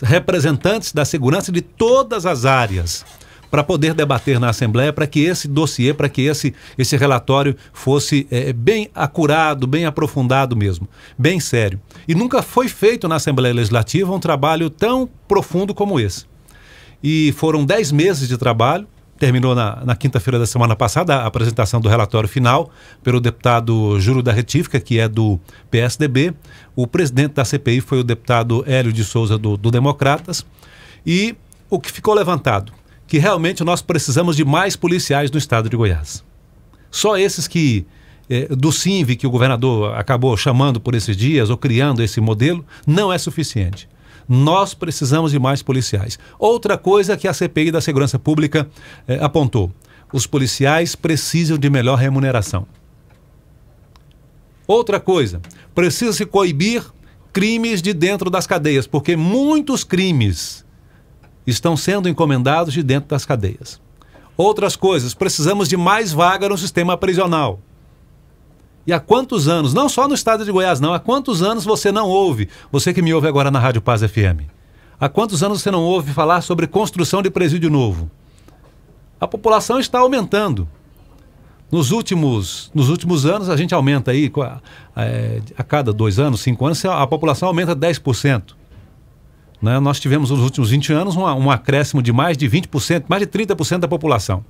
[SPEAKER 2] representantes da segurança de todas as áreas para poder debater na Assembleia, para que esse dossiê, para que esse relatório fosse bem acurado, bem aprofundado mesmo, bem sério. E nunca foi feito na Assembleia Legislativa um trabalho tão profundo como esse. E foram 10 meses de trabalho. Terminou na quinta-feira da semana passada a apresentação do relatório final pelo deputado Júlio da Retífica, que é do PSDB. O presidente da CPI foi o deputado Hélio de Souza, do Democratas. E o que ficou levantado? Que realmente nós precisamos de mais policiais no estado de Goiás. Só esses do CINV, que o governador acabou chamando por esses dias, ou criando esse modelo, não é suficiente. Nós precisamos de mais policiais. Outra coisa que a CPI da Segurança Pública apontou: os policiais precisam de melhor remuneração. Outra coisa, precisa se coibir crimes de dentro das cadeias, porque muitos crimes estão sendo encomendados de dentro das cadeias. Outras coisas, precisamos de mais vaga no sistema prisional. E há quantos anos, não só no estado de Goiás não, há quantos anos você não ouve, você que me ouve agora na Rádio Paz FM, há quantos anos você não ouve falar sobre construção de presídio novo? A população está aumentando. Nos últimos anos a gente aumenta aí, a cada 2 anos, 5 anos, a população aumenta 10%. Né? Nós tivemos nos últimos 20 anos um acréscimo de mais de 20%, mais de 30% da população.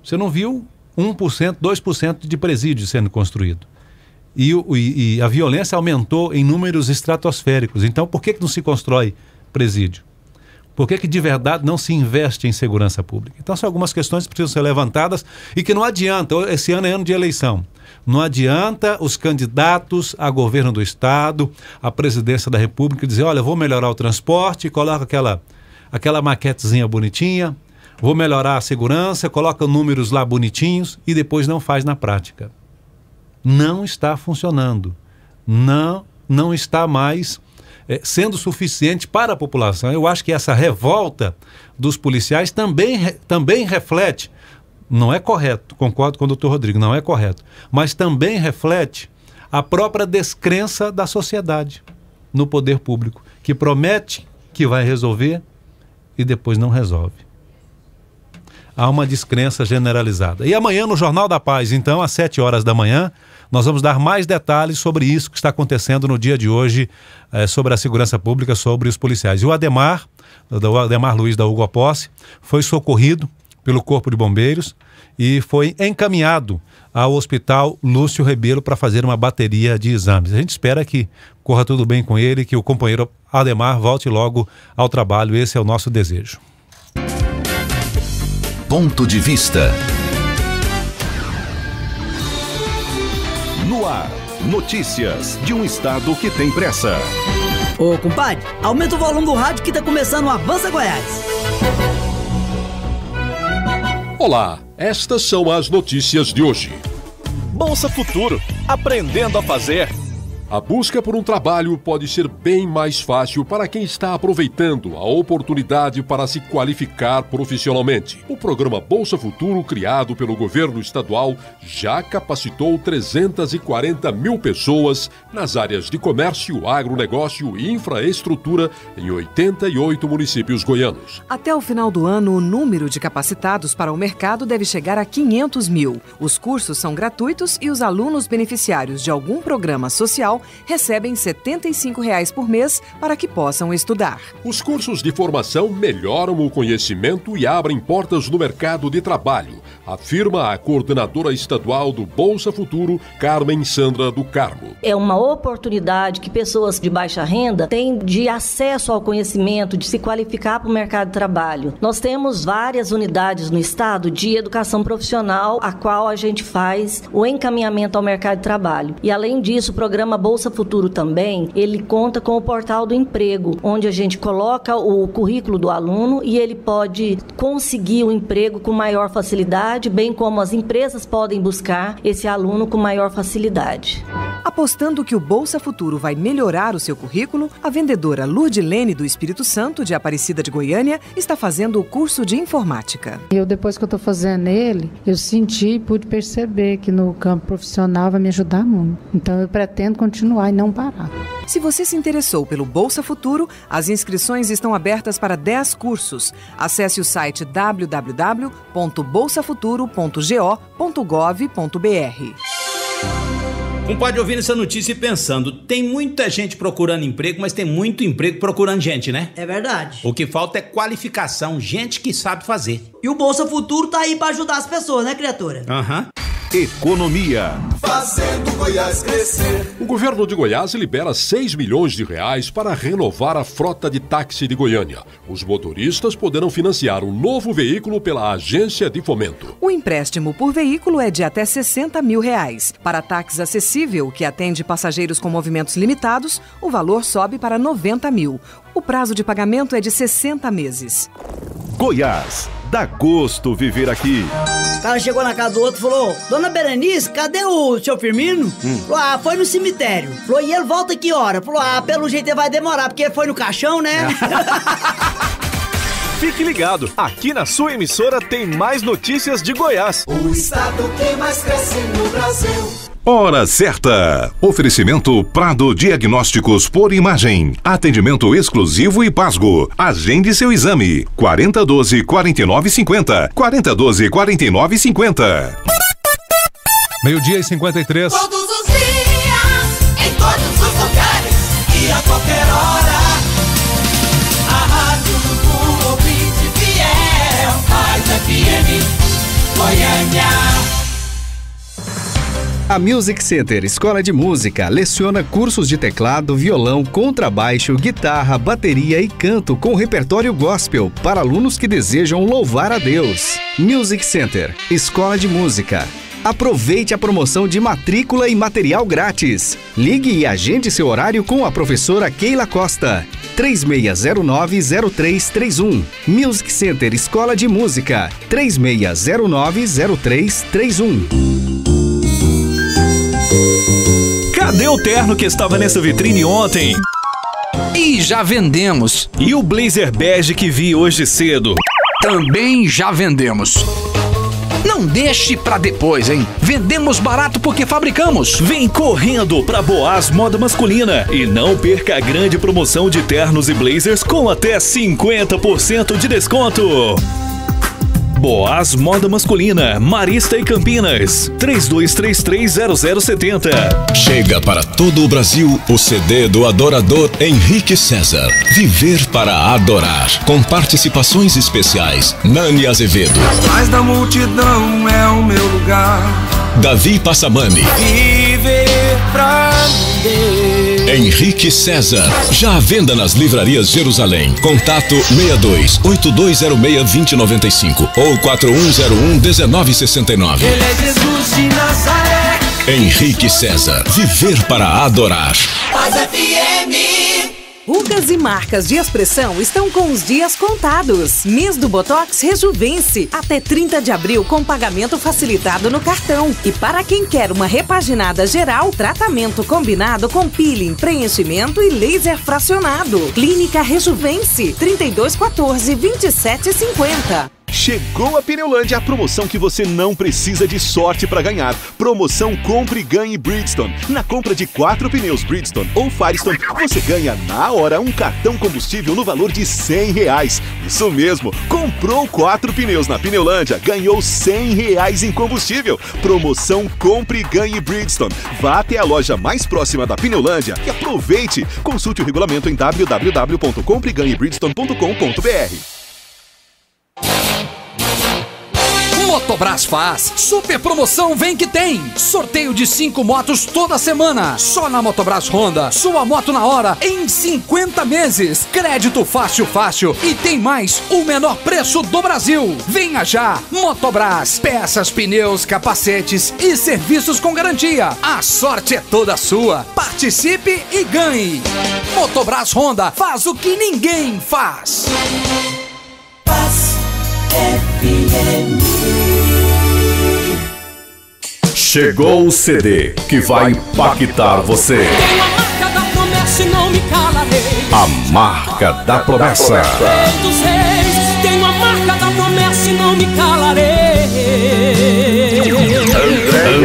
[SPEAKER 2] Você não viu 1%, 2% de presídio sendo construído. E a violência aumentou em números estratosféricos. Então, por que não se constrói presídio? Por que de verdade não se investe em segurança pública? Então, são algumas questões que precisam ser levantadas e que não adianta, esse ano é ano de eleição, não adianta os candidatos a governo do estado, a presidência da república dizer, olha, vou melhorar o transporte, coloca aquela maquetezinha bonitinha, vou melhorar a segurança, coloca números lá bonitinhos e depois não faz na prática. Não está funcionando. Não está mais sendo suficiente para a população. Eu acho que essa revolta dos policiais também reflete, não é correto, concordo com o doutor Rodrigo, não é correto, mas também reflete a própria descrença da sociedade no poder público, que promete que vai resolver e depois não resolve. Há uma descrença generalizada. E amanhã no Jornal da Paz, então, às 7 horas da manhã, nós vamos dar mais detalhes sobre isso que está acontecendo no dia de hoje, sobre a segurança pública, sobre os policiais. E o Ademar Luiz da Hugo Posse, foi socorrido pelo Corpo de Bombeiros e foi encaminhado ao Hospital Lúcio Rebelo para fazer uma bateria de exames. A gente espera que corra tudo bem com ele, que o companheiro Ademar volte logo ao trabalho. Esse é o nosso desejo.
[SPEAKER 1] Ponto de vista.
[SPEAKER 12] No ar, notícias de um estado que tem pressa.
[SPEAKER 19] Ô, compadre, aumenta o volume do rádio que tá começando o Avança Goiás.
[SPEAKER 20] Olá, estas são as notícias de hoje.
[SPEAKER 7] Bolsa Futuro, aprendendo a fazer.
[SPEAKER 20] A busca por um trabalho pode ser bem mais fácil para quem está aproveitando a oportunidade para se qualificar profissionalmente. O programa Bolsa Futuro, criado pelo governo estadual, já capacitou 340 mil pessoas nas áreas de comércio, agronegócio e infraestrutura em 88 municípios goianos.
[SPEAKER 21] Até o final do ano, o número de capacitados para o mercado deve chegar a 500 mil. Os cursos são gratuitos e os alunos beneficiários de algum programa social recebem R$ 75 por mês para que possam estudar.
[SPEAKER 20] Os cursos de formação melhoram o conhecimento e abrem portas no mercado de trabalho, afirma a coordenadora estadual do Bolsa Futuro, Carmen Sandra do Carmo.
[SPEAKER 5] É uma oportunidade que pessoas de baixa renda têm de acesso ao conhecimento, de se qualificar para o mercado de trabalho. Nós temos várias unidades no estado de educação profissional, a qual a gente faz o encaminhamento ao mercado de trabalho. E além disso, o programa Bolsa Futuro também, ele conta com o portal do emprego, onde a gente coloca o currículo do aluno e ele pode conseguir o emprego com maior facilidade, bem como as empresas podem buscar esse aluno com maior facilidade.
[SPEAKER 21] Apostando que o Bolsa Futuro vai melhorar o seu currículo, a vendedora Lurdilene do Espírito Santo, de Aparecida de Goiânia, está fazendo o curso de informática.
[SPEAKER 22] Depois que eu estou fazendo ele, eu senti e pude perceber que no campo profissional vai me ajudar muito. Então eu pretendo continuar e não parar.
[SPEAKER 21] Se você se interessou pelo Bolsa Futuro, as inscrições estão abertas para 10 cursos. Acesse o site www.bolsafuturo.go.gov.br.
[SPEAKER 23] Compadre, ouvindo essa notícia e pensando, tem muita gente procurando emprego, mas tem muito emprego procurando gente, né?
[SPEAKER 19] É verdade.
[SPEAKER 23] O que falta é qualificação, gente que sabe fazer.
[SPEAKER 19] E o Bolsa Futuro tá aí pra ajudar as pessoas, né, criatura?
[SPEAKER 23] Aham.
[SPEAKER 1] Economia.
[SPEAKER 24] Fazendo Goiás crescer.
[SPEAKER 20] O governo de Goiás libera R$6 milhões para renovar a frota de táxi de Goiânia. Os motoristas poderão financiar um novo veículo pela Agência de Fomento.
[SPEAKER 21] O empréstimo por veículo é de até R$60 mil. Para táxi acessível, que atende passageiros com movimentos limitados, o valor sobe para R$90 mil. O prazo de pagamento é de 60 meses.
[SPEAKER 1] Goiás. Dá gosto viver aqui.
[SPEAKER 19] O cara chegou na casa do outro e falou: Dona Berenice, cadê o seu Firmino? Falou: foi no cemitério. Falou: e ele volta que hora? Falou: pelo jeito ele vai demorar, porque foi no caixão, né?
[SPEAKER 25] Fique ligado, aqui na sua emissora tem mais notícias de Goiás.
[SPEAKER 24] O estado que mais cresce no Brasil.
[SPEAKER 1] Hora certa. Oferecimento Prado Diagnósticos por Imagem. Atendimento exclusivo e pasgo. Agende seu exame. 4012-4950. 4012-4950.
[SPEAKER 2] 12h53.
[SPEAKER 24] Todos os dias, em todos os lugares e a qualquer hora. A rádio do ouvinte fiel, Paz FM, Goiânia.
[SPEAKER 26] A Music Center, escola de música, leciona cursos de teclado, violão, contrabaixo, guitarra, bateria e canto com repertório gospel para alunos que desejam louvar a Deus. Music Center, escola de música. Aproveite a promoção de matrícula e material grátis. Ligue e agende seu horário com a professora Keila Costa. 3609-0331. Music Center, escola de música. 3609-0331.
[SPEAKER 27] Cadê o terno que estava nessa vitrine ontem?
[SPEAKER 8] E já vendemos.
[SPEAKER 27] E o blazer bege que vi hoje cedo?
[SPEAKER 8] Também já vendemos. Não deixe pra depois, hein? Vendemos barato porque fabricamos.
[SPEAKER 27] Vem correndo pra Boaz Moda Masculina e não perca a grande promoção de ternos e blazers com até 50% de desconto. Boaz Moda Masculina, Marista e Campinas, 32330070.
[SPEAKER 28] Chega para todo o Brasil o CD do adorador Henrique César. Viver para adorar. Com participações especiais. Nani Azevedo.
[SPEAKER 24] Mas da multidão é o meu lugar.
[SPEAKER 28] Davi Passamani.
[SPEAKER 24] Viver pra viver.
[SPEAKER 28] Henrique César. Já à venda nas livrarias Jerusalém. Contato 62-8206-2095 ou 4101-1969.
[SPEAKER 24] Ele é Jesus de Nazaré.
[SPEAKER 28] Henrique César. Viver para adorar.
[SPEAKER 24] Paz FM.
[SPEAKER 21] Rugas e marcas de expressão estão com os dias contados. Mês do Botox Rejuvence. Até 30 de abril com pagamento facilitado no cartão. E para quem quer uma repaginada geral, tratamento combinado com peeling, preenchimento e laser fracionado. Clínica Rejuvence. 3214-2750.
[SPEAKER 12] Chegou a Pneulândia, a promoção que você não precisa de sorte para ganhar. Promoção Compre e Ganhe Bridgestone. Na compra de 4 pneus Bridgestone ou Firestone, você ganha na hora um cartão combustível no valor de R$100. Isso mesmo, comprou 4 pneus na Pneulândia, ganhou R$100 em combustível. Promoção Compre e Ganhe Bridgestone. Vá até a loja mais próxima da Pneulândia e aproveite. Consulte o regulamento em www.compreganhebridgestone.com.br.
[SPEAKER 8] Motobras faz super promoção, vem que tem. Sorteio de 5 motos toda semana. Só na Motobras Honda. Sua moto na hora em 50 meses. Crédito fácil, fácil. E tem mais, o menor preço do Brasil. Venha já. Motobras. Peças, pneus, capacetes e serviços com garantia. A sorte é toda sua. Participe e ganhe. Motobras Honda faz o que ninguém faz.
[SPEAKER 24] Paz FM.
[SPEAKER 28] Chegou o CD que vai impactar você.
[SPEAKER 24] Tenho a marca da promessa e não me calarei.
[SPEAKER 28] A marca da promessa.
[SPEAKER 24] Rei dos reis, tenho a marca da promessa e não me calarei.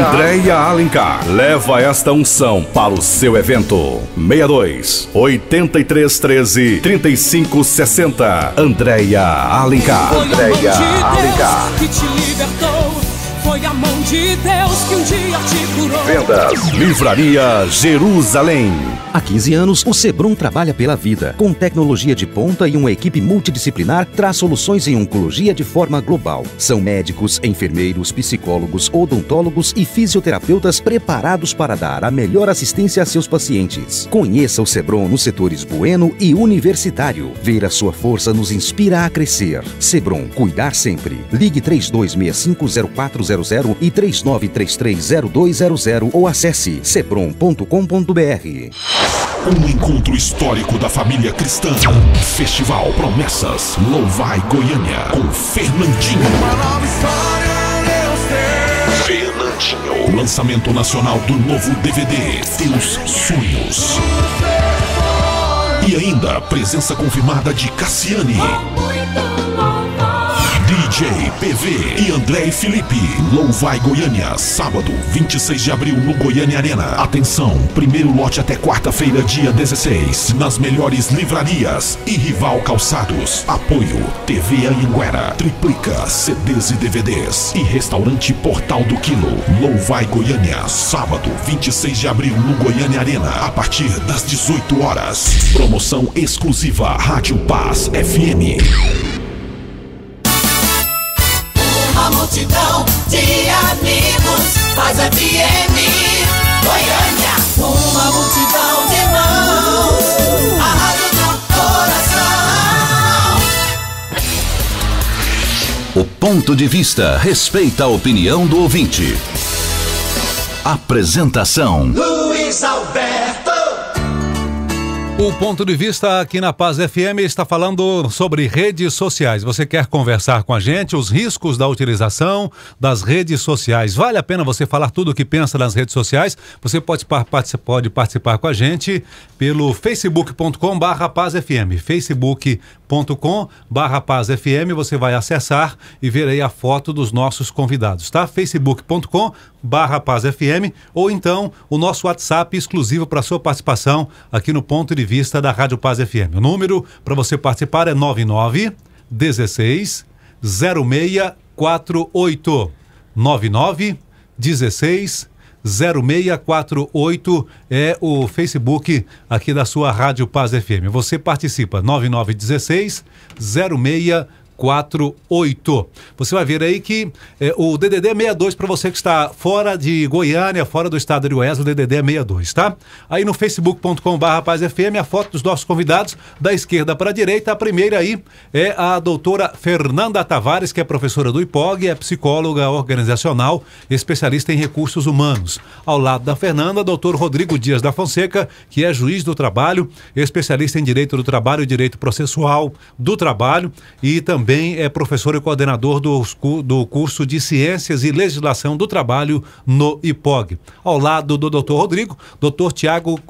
[SPEAKER 28] Andréia Alencar leva esta unção para o seu evento. 62 83 13 35 60. Andréia Alencar.
[SPEAKER 24] Andréia Alencar. Que te libertou. Foi a mão de Deus que um dia te curou.
[SPEAKER 28] Vendas. Livraria Jerusalém.
[SPEAKER 3] Há 15 anos, o Sebrum trabalha pela vida. Com tecnologia de ponta e uma equipe multidisciplinar, traz soluções em oncologia de forma global. São médicos, enfermeiros, psicólogos, odontólogos e fisioterapeutas preparados para dar a melhor assistência a seus pacientes. Conheça o Sebrum nos setores Bueno e Universitário. Ver a sua força nos inspira a crescer. Sebrum, cuidar sempre. Ligue 32650400 e 39330200 ou acesse sebrum.com.br.
[SPEAKER 28] Um encontro histórico da família cristã. Festival Promessas Louvai Goiânia com Fernandinho. Uma nova história Deus tem. Fernandinho. Lançamento nacional do novo DVD Teus Sonhos. E ainda presença confirmada de Cassiane, DJ PV e André e Felipe. Louvai Goiânia, sábado 26 de abril no Goiânia Arena. Atenção, primeiro lote até quarta-feira, dia 16, nas melhores livrarias e Rival Calçados. Apoio TV Anhanguera, Triplica, CDs e DVDs e Restaurante Portal do Quilo. Louvai Goiânia, sábado 26 de abril no Goiânia Arena, a partir das 18 horas. Promoção exclusiva Rádio Paz FM.
[SPEAKER 24] Uma multidão de amigos faz FM Goiânia. Uma multidão de mãos, a rádio do coração.
[SPEAKER 1] O ponto de vista respeita a opinião do ouvinte. Apresentação:
[SPEAKER 24] Luiz Alberto.
[SPEAKER 2] O ponto de vista aqui na Paz FM está falando sobre redes sociais. Você quer conversar com a gente, os riscos da utilização das redes sociais. Vale a pena você falar tudo o que pensa nas redes sociais? Você pode participar com a gente pelo facebook.com/PazFM. facebook.com/PazFM. Você vai acessar e ver aí a foto dos nossos convidados, tá? facebook.com/PazFM ou então o nosso WhatsApp exclusivo para sua participação aqui no Ponto de Vista da Rádio Paz FM. O número para você participar é 99 16 0648. 99 16 0648 é o Facebook aqui da sua Rádio Paz FM. Você participa, 9916 0648. Você vai ver aí que o DDD é 62 para você que está fora de Goiânia, fora do estado de Goiás, o DDD é 62, tá? Aí no facebook.com/PazFM, a foto dos nossos convidados, da esquerda para a direita. A primeira aí é a doutora Fernanda Tavares, que é professora do IPOG, é psicóloga organizacional, especialista em recursos humanos. Ao lado da Fernanda, doutor Rodrigo Dias da Fonseca, que é juiz do trabalho, especialista em direito do trabalho e direito processual do trabalho e também também é professor e coordenador do curso de Ciências e Legislação do Trabalho no IPOG. Ao lado do Dr. Rodrigo, Dr. Tiago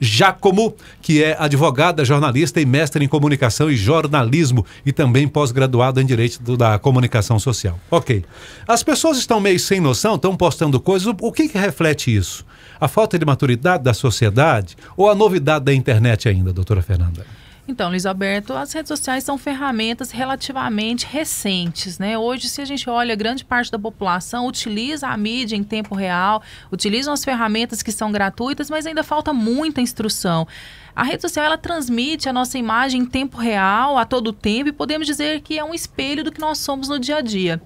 [SPEAKER 2] Giacomo, que é advogada, jornalista e mestre em comunicação e jornalismo e também pós-graduado em Direito da Comunicação Social. Ok. As pessoas estão meio sem noção, estão postando coisas. O que reflete isso? A falta de maturidade da sociedade ou a novidade da internet ainda, doutora Fernanda?
[SPEAKER 6] Então, Luiz Alberto, as redes sociais são ferramentas relativamente recentes, né? Hoje, se a gente olha, grande parte da população utiliza a mídia em tempo real, utilizam as ferramentas que são gratuitas, mas ainda falta muita instrução. A rede social, ela transmite a nossa imagem em tempo real, a todo tempo, e podemos dizer que é um espelho do que nós somos no dia a dia.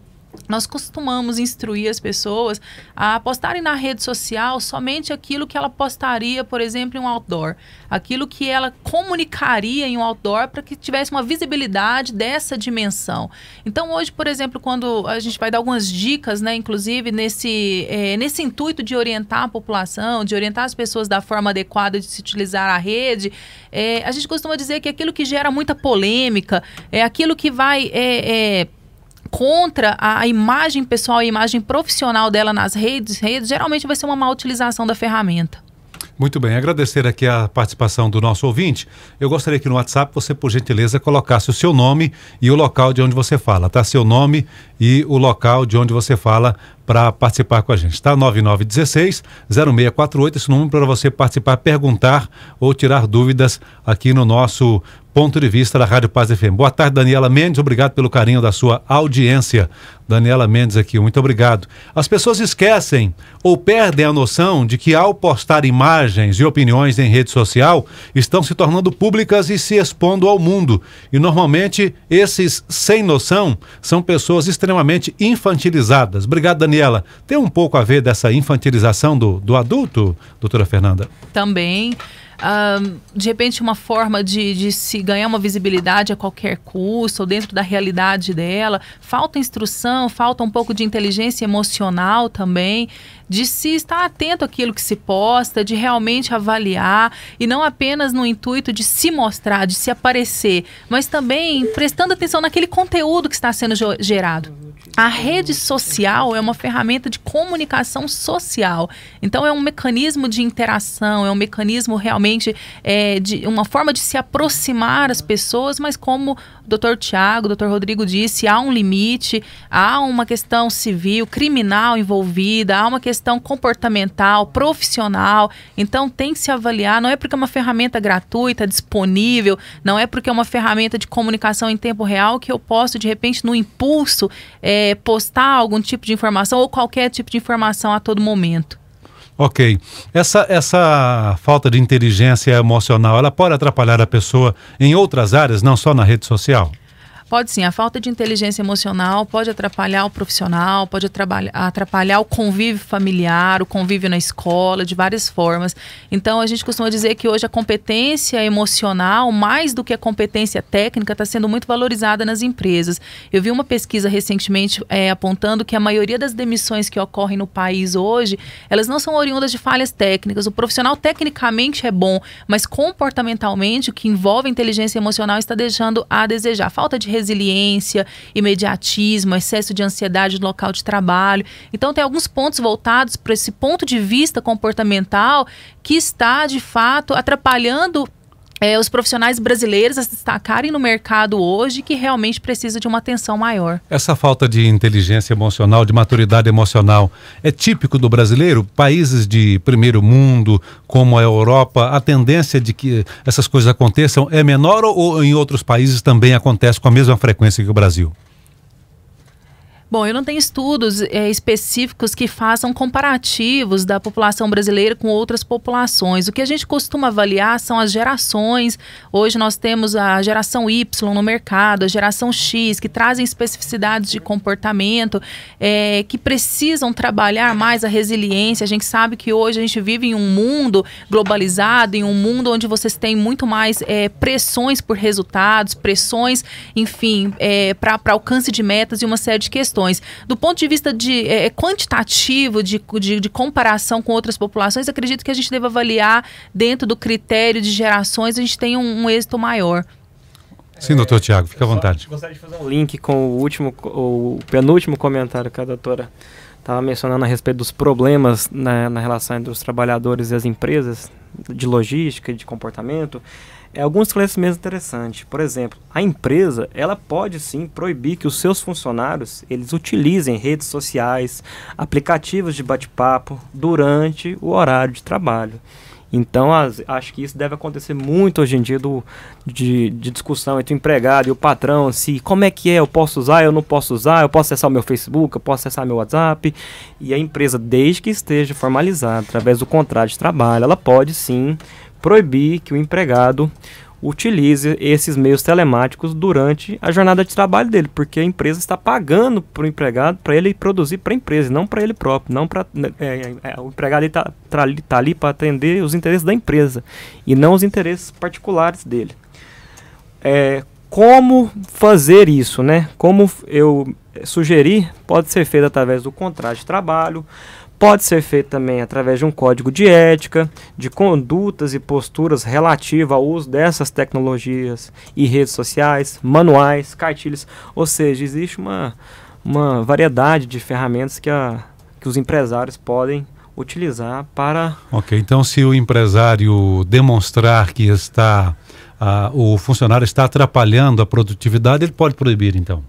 [SPEAKER 6] Nós costumamos instruir as pessoas a postarem na rede social somente aquilo que ela postaria, por exemplo, em um outdoor. Aquilo que ela comunicaria em um outdoor para que tivesse uma visibilidade dessa dimensão. Então, hoje, por exemplo, quando a gente vai dar algumas dicas, né, inclusive nesse intuito de orientar a população, de orientar as pessoas da forma adequada de se utilizar a rede, a gente costuma dizer que aquilo que gera muita polêmica, aquilo que vai... contra a imagem pessoal e a imagem profissional dela nas redes, geralmente vai ser uma má utilização da ferramenta.
[SPEAKER 2] Muito bem, agradecer aqui a participação do nosso ouvinte. Eu gostaria que no WhatsApp você, por gentileza, colocasse o seu nome e o local de onde você fala, tá? Seu nome e o local de onde você fala para participar com a gente, tá? 9916-0648, esse número para você participar, perguntar ou tirar dúvidas aqui no nosso Ponto de Vista da Rádio Paz FM. Boa tarde, Daniela Mendes, obrigado pelo carinho da sua audiência. Daniela Mendes aqui, muito obrigado. As pessoas esquecem ou perdem a noção de que ao postar imagens e opiniões em rede social, estão se tornando públicas e se expondo ao mundo. E normalmente esses sem noção são pessoas extremamente infantilizadas. Obrigado, Daniela. Tem um pouco a ver dessa infantilização do adulto, doutora Fernanda?
[SPEAKER 6] Também. De repente uma forma de se ganhar uma visibilidade a qualquer custo ou dentro da realidade dela, falta instrução, falta um pouco de inteligência emocional também, de se estar atento àquilo que se posta, de realmente avaliar e não apenas no intuito de se mostrar, de se aparecer, mas também prestando atenção naquele conteúdo que está sendo gerado. A rede social é uma ferramenta de comunicação social, então é um mecanismo de interação, é um mecanismo realmente de uma forma de se aproximar as pessoas, mas como o doutor Tiago, o doutor Rodrigo disse, há um limite, há uma questão civil, criminal envolvida, há uma questão comportamental, profissional, então tem que se avaliar, não é porque é uma ferramenta gratuita, disponível, não é porque é uma ferramenta de comunicação em tempo real que eu posso, de repente, no impulso, postar algum tipo de informação ou qualquer tipo de informação a todo momento.
[SPEAKER 2] Ok. Essa falta de inteligência emocional, ela pode atrapalhar a pessoa em outras áreas, não só na rede social?
[SPEAKER 6] Pode sim, a falta de inteligência emocional pode atrapalhar o profissional, pode atrapalhar o convívio familiar, o convívio na escola, de várias formas. Então, a gente costuma dizer que hoje a competência emocional, mais do que a competência técnica, está sendo muito valorizada nas empresas. Eu vi uma pesquisa recentemente apontando que a maioria das demissões que ocorrem no país hoje, elas não são oriundas de falhas técnicas. O profissional tecnicamente é bom, mas comportamentalmente, o que envolve inteligência emocional está deixando a desejar. Falta de resiliência, imediatismo, excesso de ansiedade no local de trabalho. Então, tem alguns pontos voltados para esse ponto de vista comportamental que está, de fato, atrapalhando os profissionais brasileiros a se destacarem no mercado hoje, que realmente precisa de uma atenção maior.
[SPEAKER 2] Essa falta de inteligência emocional, de maturidade emocional, é típico do brasileiro? Países de primeiro mundo, como a Europa, a tendência de que essas coisas aconteçam é menor ou em outros países também acontece com a mesma frequência que o Brasil?
[SPEAKER 6] Bom, eu não tenho estudos específicos que façam comparativos da população brasileira com outras populações. O que a gente costuma avaliar são as gerações. Hoje nós temos a geração Y no mercado, a geração X, que trazem especificidades de comportamento, que precisam trabalhar mais a resiliência. A gente sabe que hoje a gente vive em um mundo globalizado, em um mundo onde vocês têm muito mais pressões por resultados, pressões, enfim, para alcance de metas e uma série de questões. Do ponto de vista quantitativo, de comparação com outras populações, acredito que a gente deve avaliar dentro do critério de gerações, a gente tem um êxito maior.
[SPEAKER 2] Sim, doutor Tiago, fica à vontade.
[SPEAKER 9] Gostaria de fazer um link com o penúltimo comentário que a doutora estava mencionando a respeito dos problemas na relação entre os trabalhadores e as empresas, de logística e de comportamento. Alguns esclarecimentos interessantes. Por exemplo, a empresa, ela pode sim proibir que os seus funcionários, eles utilizem redes sociais, aplicativos de bate-papo durante o horário de trabalho. Então, acho que isso deve acontecer muito hoje em dia de discussão entre o empregado e o patrão, se como é que eu posso usar, eu não posso usar, eu posso acessar o meu Facebook, eu posso acessar meu WhatsApp. E a empresa, desde que esteja formalizada através do contrato de trabalho, ela pode sim proibir que o empregado utilize esses meios telemáticos durante a jornada de trabalho dele, porque a empresa está pagando para o empregado para ele produzir para a empresa, não para ele próprio, não para o empregado está ali para atender os interesses da empresa e não os interesses particulares dele. Como fazer isso, né? Como eu sugeri, pode ser feito através do contrato de trabalho. Pode ser feito também através de um código de ética, de condutas e posturas relativas ao uso dessas tecnologias e redes sociais, manuais, cartilhas. Ou seja, existe uma variedade de ferramentas que os empresários podem utilizar para...
[SPEAKER 2] Ok, então se o empresário demonstrar que o funcionário está atrapalhando a produtividade, ele pode proibir então?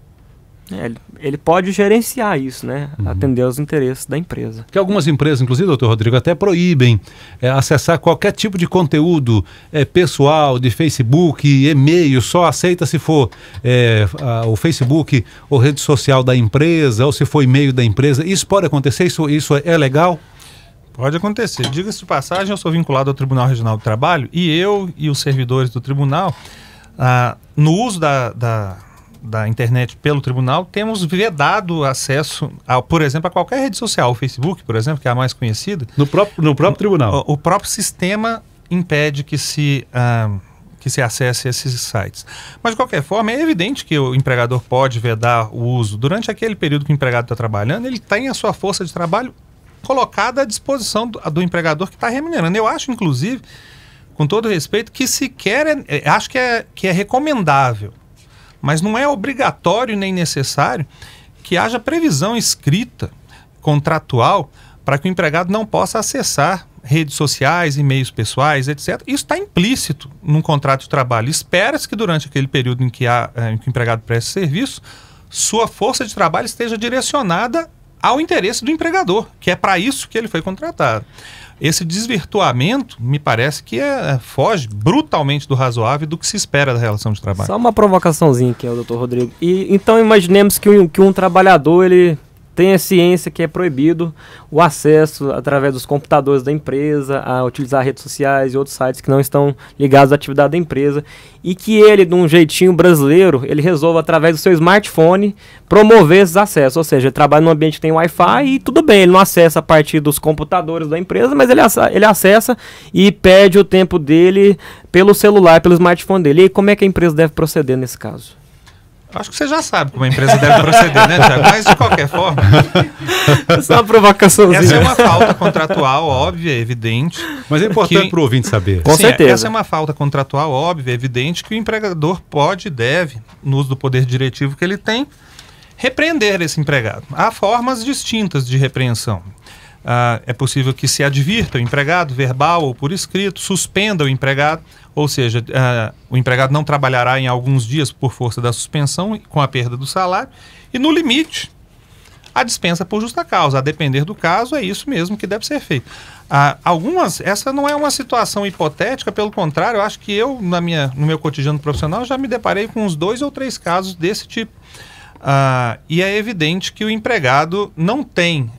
[SPEAKER 9] Ele pode gerenciar isso, né? Atender aos interesses da empresa.
[SPEAKER 2] Que algumas empresas, inclusive, doutor Rodrigo, até proíbem acessar qualquer tipo de conteúdo pessoal, de Facebook, e-mail, só aceita se for o Facebook ou rede social da empresa, ou se for e-mail da empresa. Isso pode acontecer? Isso é legal?
[SPEAKER 4] Pode acontecer. Diga-se de passagem, eu sou vinculado ao Tribunal Regional do Trabalho e eu e os servidores do tribunal, no uso da internet pelo tribunal, temos vedado acesso, por exemplo, a qualquer rede social. O Facebook, por exemplo, que é a mais conhecida.
[SPEAKER 2] No próprio tribunal?
[SPEAKER 4] O próprio sistema impede que se acesse esses sites. Mas, de qualquer forma, é evidente que o empregador pode vedar o uso. Durante aquele período que o empregado está trabalhando, ele tem a sua força de trabalho colocada à disposição do empregador que está remunerando. Eu acho, inclusive, com todo respeito, que sequer acho que é recomendável, mas não é obrigatório nem necessário que haja previsão escrita, contratual, para que o empregado não possa acessar redes sociais, e-mails pessoais, etc. Isso está implícito num contrato de trabalho. Espera-se que durante aquele período em que o empregado preste serviço, sua força de trabalho esteja direcionada ao interesse do empregador, que é para isso que ele foi contratado. Esse desvirtuamento, me parece que foge brutalmente do razoável do que se espera da relação de trabalho.
[SPEAKER 9] Só uma provocaçãozinha aqui, doutor Rodrigo. Então imaginemos que um trabalhador, ele tenha ciência que é proibido o acesso através dos computadores da empresa, a utilizar redes sociais e outros sites que não estão ligados à atividade da empresa, e que ele, de um jeitinho brasileiro, ele resolva, através do seu smartphone, promover esses acessos. Ou seja, ele trabalha num ambiente que tem Wi-Fi e tudo bem, ele não acessa a partir dos computadores da empresa, mas ele acessa e pede o tempo dele pelo celular, pelo smartphone dele. E como é que a empresa deve proceder nesse caso?
[SPEAKER 4] Acho que você já sabe como a empresa deve proceder, né, Tiago? Mas, de qualquer forma...
[SPEAKER 9] Essa é uma provocaçãozinha.
[SPEAKER 4] Essa é uma falta contratual óbvia, evidente.
[SPEAKER 2] Mas é importante para o ouvinte saber.
[SPEAKER 9] Com certeza.
[SPEAKER 4] Essa é uma falta contratual óbvia, evidente, que o empregador pode e deve, no uso do poder diretivo que ele tem, repreender esse empregado. Há formas distintas de repreensão. É possível que se advirta o empregado, verbal ou por escrito, suspenda o empregado, ou seja, o empregado não trabalhará em alguns dias por força da suspensão, com a perda do salário, e no limite, a dispensa por justa causa. A depender do caso, é isso mesmo que deve ser feito. Essa não é uma situação hipotética, pelo contrário, eu acho que eu, no meu cotidiano profissional, já me deparei com uns 2 ou 3 casos desse tipo. E é evidente que o empregado não tem...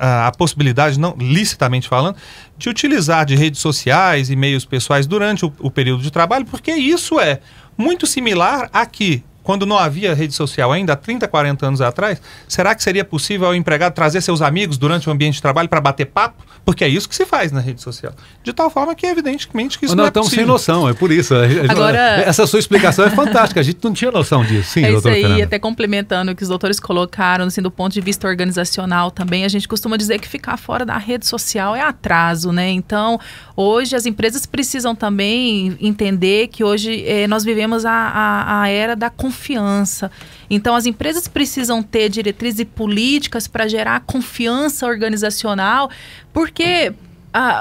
[SPEAKER 4] a possibilidade, não licitamente falando, de utilizar de redes sociais e meios pessoais durante o período de trabalho, porque isso é muito similar a que, quando não havia rede social ainda, há 30, 40 anos atrás, será que seria possível ao empregado trazer seus amigos durante o ambiente de trabalho para bater papo? Porque é isso que se faz na rede social. De tal forma que, evidentemente, que isso não é
[SPEAKER 2] estamos
[SPEAKER 4] possível.
[SPEAKER 2] sem noção, é por isso.
[SPEAKER 6] Agora...
[SPEAKER 2] Essa sua explicação é fantástica, a gente não tinha noção disso. Sim,
[SPEAKER 6] é isso aí,
[SPEAKER 2] Fernanda.
[SPEAKER 6] até complementando o que os doutores colocaram, assim, do ponto de vista organizacional também, a gente costuma dizer que ficar fora da rede social é atraso, né? Então, hoje as empresas precisam também entender que hoje nós vivemos a era da confiança. Então, as empresas precisam ter diretrizes e políticas para gerar confiança organizacional, porque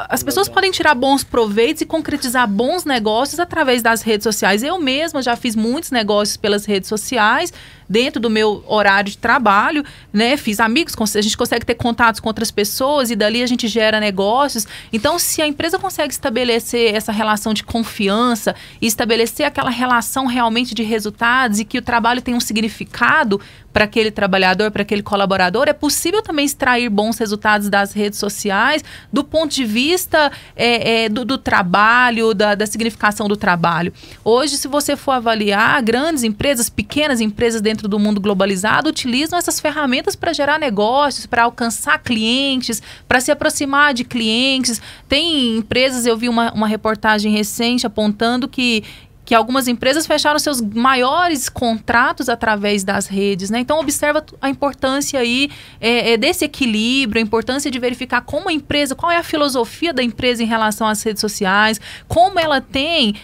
[SPEAKER 6] as pessoas podem tirar bons proveitos e concretizar bons negócios através das redes sociais. Eu mesma já fiz muitos negócios pelas redes sociais, dentro do meu horário de trabalho, né? Fiz amigos, a gente consegue ter contatos com outras pessoas e dali a gente gera negócios. Então, se a empresa consegue estabelecer essa relação de confiança e estabelecer aquela relação realmente de resultados e que o trabalho tem um significado para aquele trabalhador, para aquele colaborador, é possível também extrair bons resultados das redes sociais do ponto de vista do trabalho, da significação do trabalho. Hoje, se você for avaliar, grandes empresas, pequenas empresas dentro do mundo globalizado utilizam essas ferramentas para gerar negócios, para alcançar clientes, para se aproximar de clientes. Tem empresas, eu vi uma reportagem recente apontando que algumas empresas fecharam seus maiores contratos através das redes, né? Então, observa a importância aí desse equilíbrio, a importância de verificar como a empresa, qual é a filosofia da empresa em relação às redes sociais, como ela tem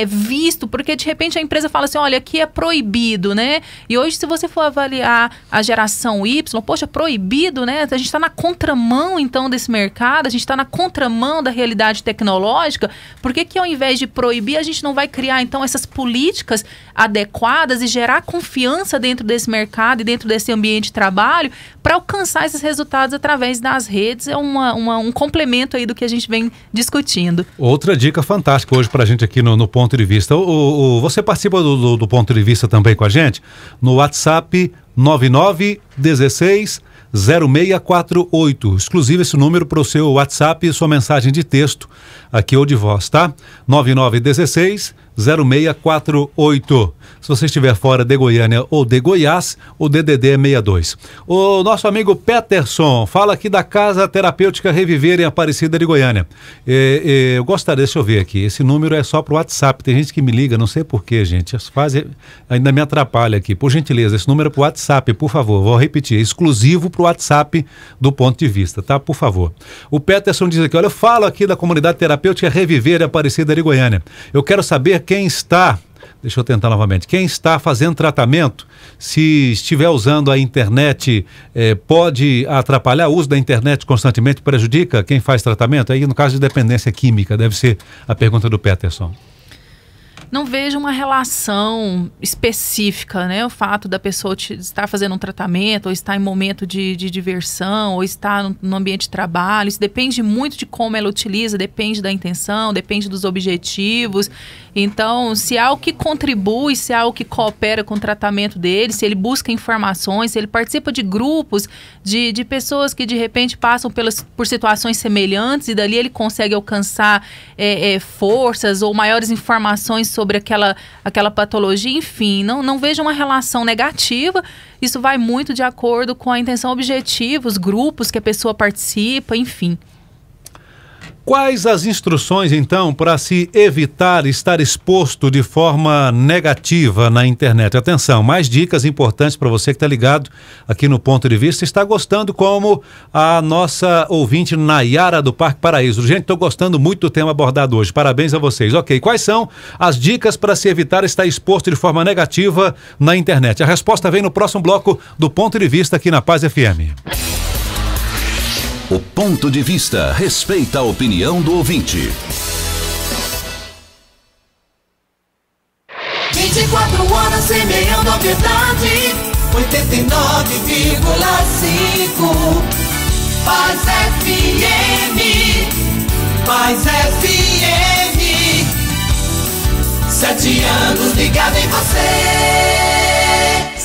[SPEAKER 6] visto, porque de repente a empresa fala assim, olha, aqui é proibido, né? E hoje, se você for avaliar a geração Y, poxa, proibido, né? A gente está na contramão, então, desse mercado, a gente está na contramão da realidade tecnológica, por que ao invés de proibir, a gente não vai criar então essas políticas adequadas e gerar confiança dentro desse mercado e dentro desse ambiente de trabalho para alcançar esses resultados através das redes? É um complemento aí do que a gente vem discutindo.
[SPEAKER 2] Outra dica fantástica hoje para a gente aqui no Ponto de Vista. Você participa do Ponto de Vista também com a gente no WhatsApp 9916 0648, exclusivo esse número para o seu WhatsApp e sua mensagem de texto aqui ou de voz, tá? 9916 0648. Se você estiver fora de Goiânia ou de Goiás, o DDD é 62. O nosso amigo Peterson fala aqui da Casa Terapêutica Reviver em Aparecida de Goiânia. Eu gostaria, deixa eu ver aqui, esse número é só para o WhatsApp, tem gente que me liga, não sei porquê, gente, ainda me atrapalha aqui. Por gentileza, esse número é para o WhatsApp, por favor, vou repetir, é exclusivo para o WhatsApp do Ponto de Vista, tá? Por favor. O Peterson diz aqui, olha, eu falo aqui da Comunidade Terapêutica Reviver em Aparecida de Goiânia. Eu quero saber quem está, deixa eu tentar novamente, quem está fazendo tratamento, se estiver usando a internet, pode atrapalhar? O uso da internet constantemente prejudica quem faz tratamento? Aí no caso de dependência química, deve ser a pergunta do Peterson.
[SPEAKER 6] Não vejo uma relação específica, né? O fato da pessoa estar fazendo um tratamento, ou estar em momento de diversão, ou estar no ambiente de trabalho. Isso depende muito de como ela utiliza, depende da intenção, depende dos objetivos. Então, se é algo que contribui, se é algo que coopera com o tratamento dele, se ele busca informações, se ele participa de grupos de pessoas que de repente passam por situações semelhantes e dali ele consegue alcançar forças ou maiores informações sobre aquela patologia, enfim, não vejo uma relação negativa. Isso vai muito de acordo com a intenção objetiva, os grupos que a pessoa participa, enfim.
[SPEAKER 2] Quais as instruções, então, para se evitar estar exposto de forma negativa na internet? Atenção, mais dicas importantes para você que está ligado aqui no Ponto de Vista. Está gostando como a nossa ouvinte Nayara do Parque Paraíso. Gente, estou gostando muito do tema abordado hoje. Parabéns a vocês. Ok, quais são as dicas para se evitar estar exposto de forma negativa na internet? A resposta vem no próximo bloco do Ponto de Vista aqui na Paz FM.
[SPEAKER 1] O Ponto de Vista respeita a opinião do ouvinte.
[SPEAKER 24] 24 horas semeando a verdade, 89,5 Paz FM, Paz FM, 7 anos ligado em você.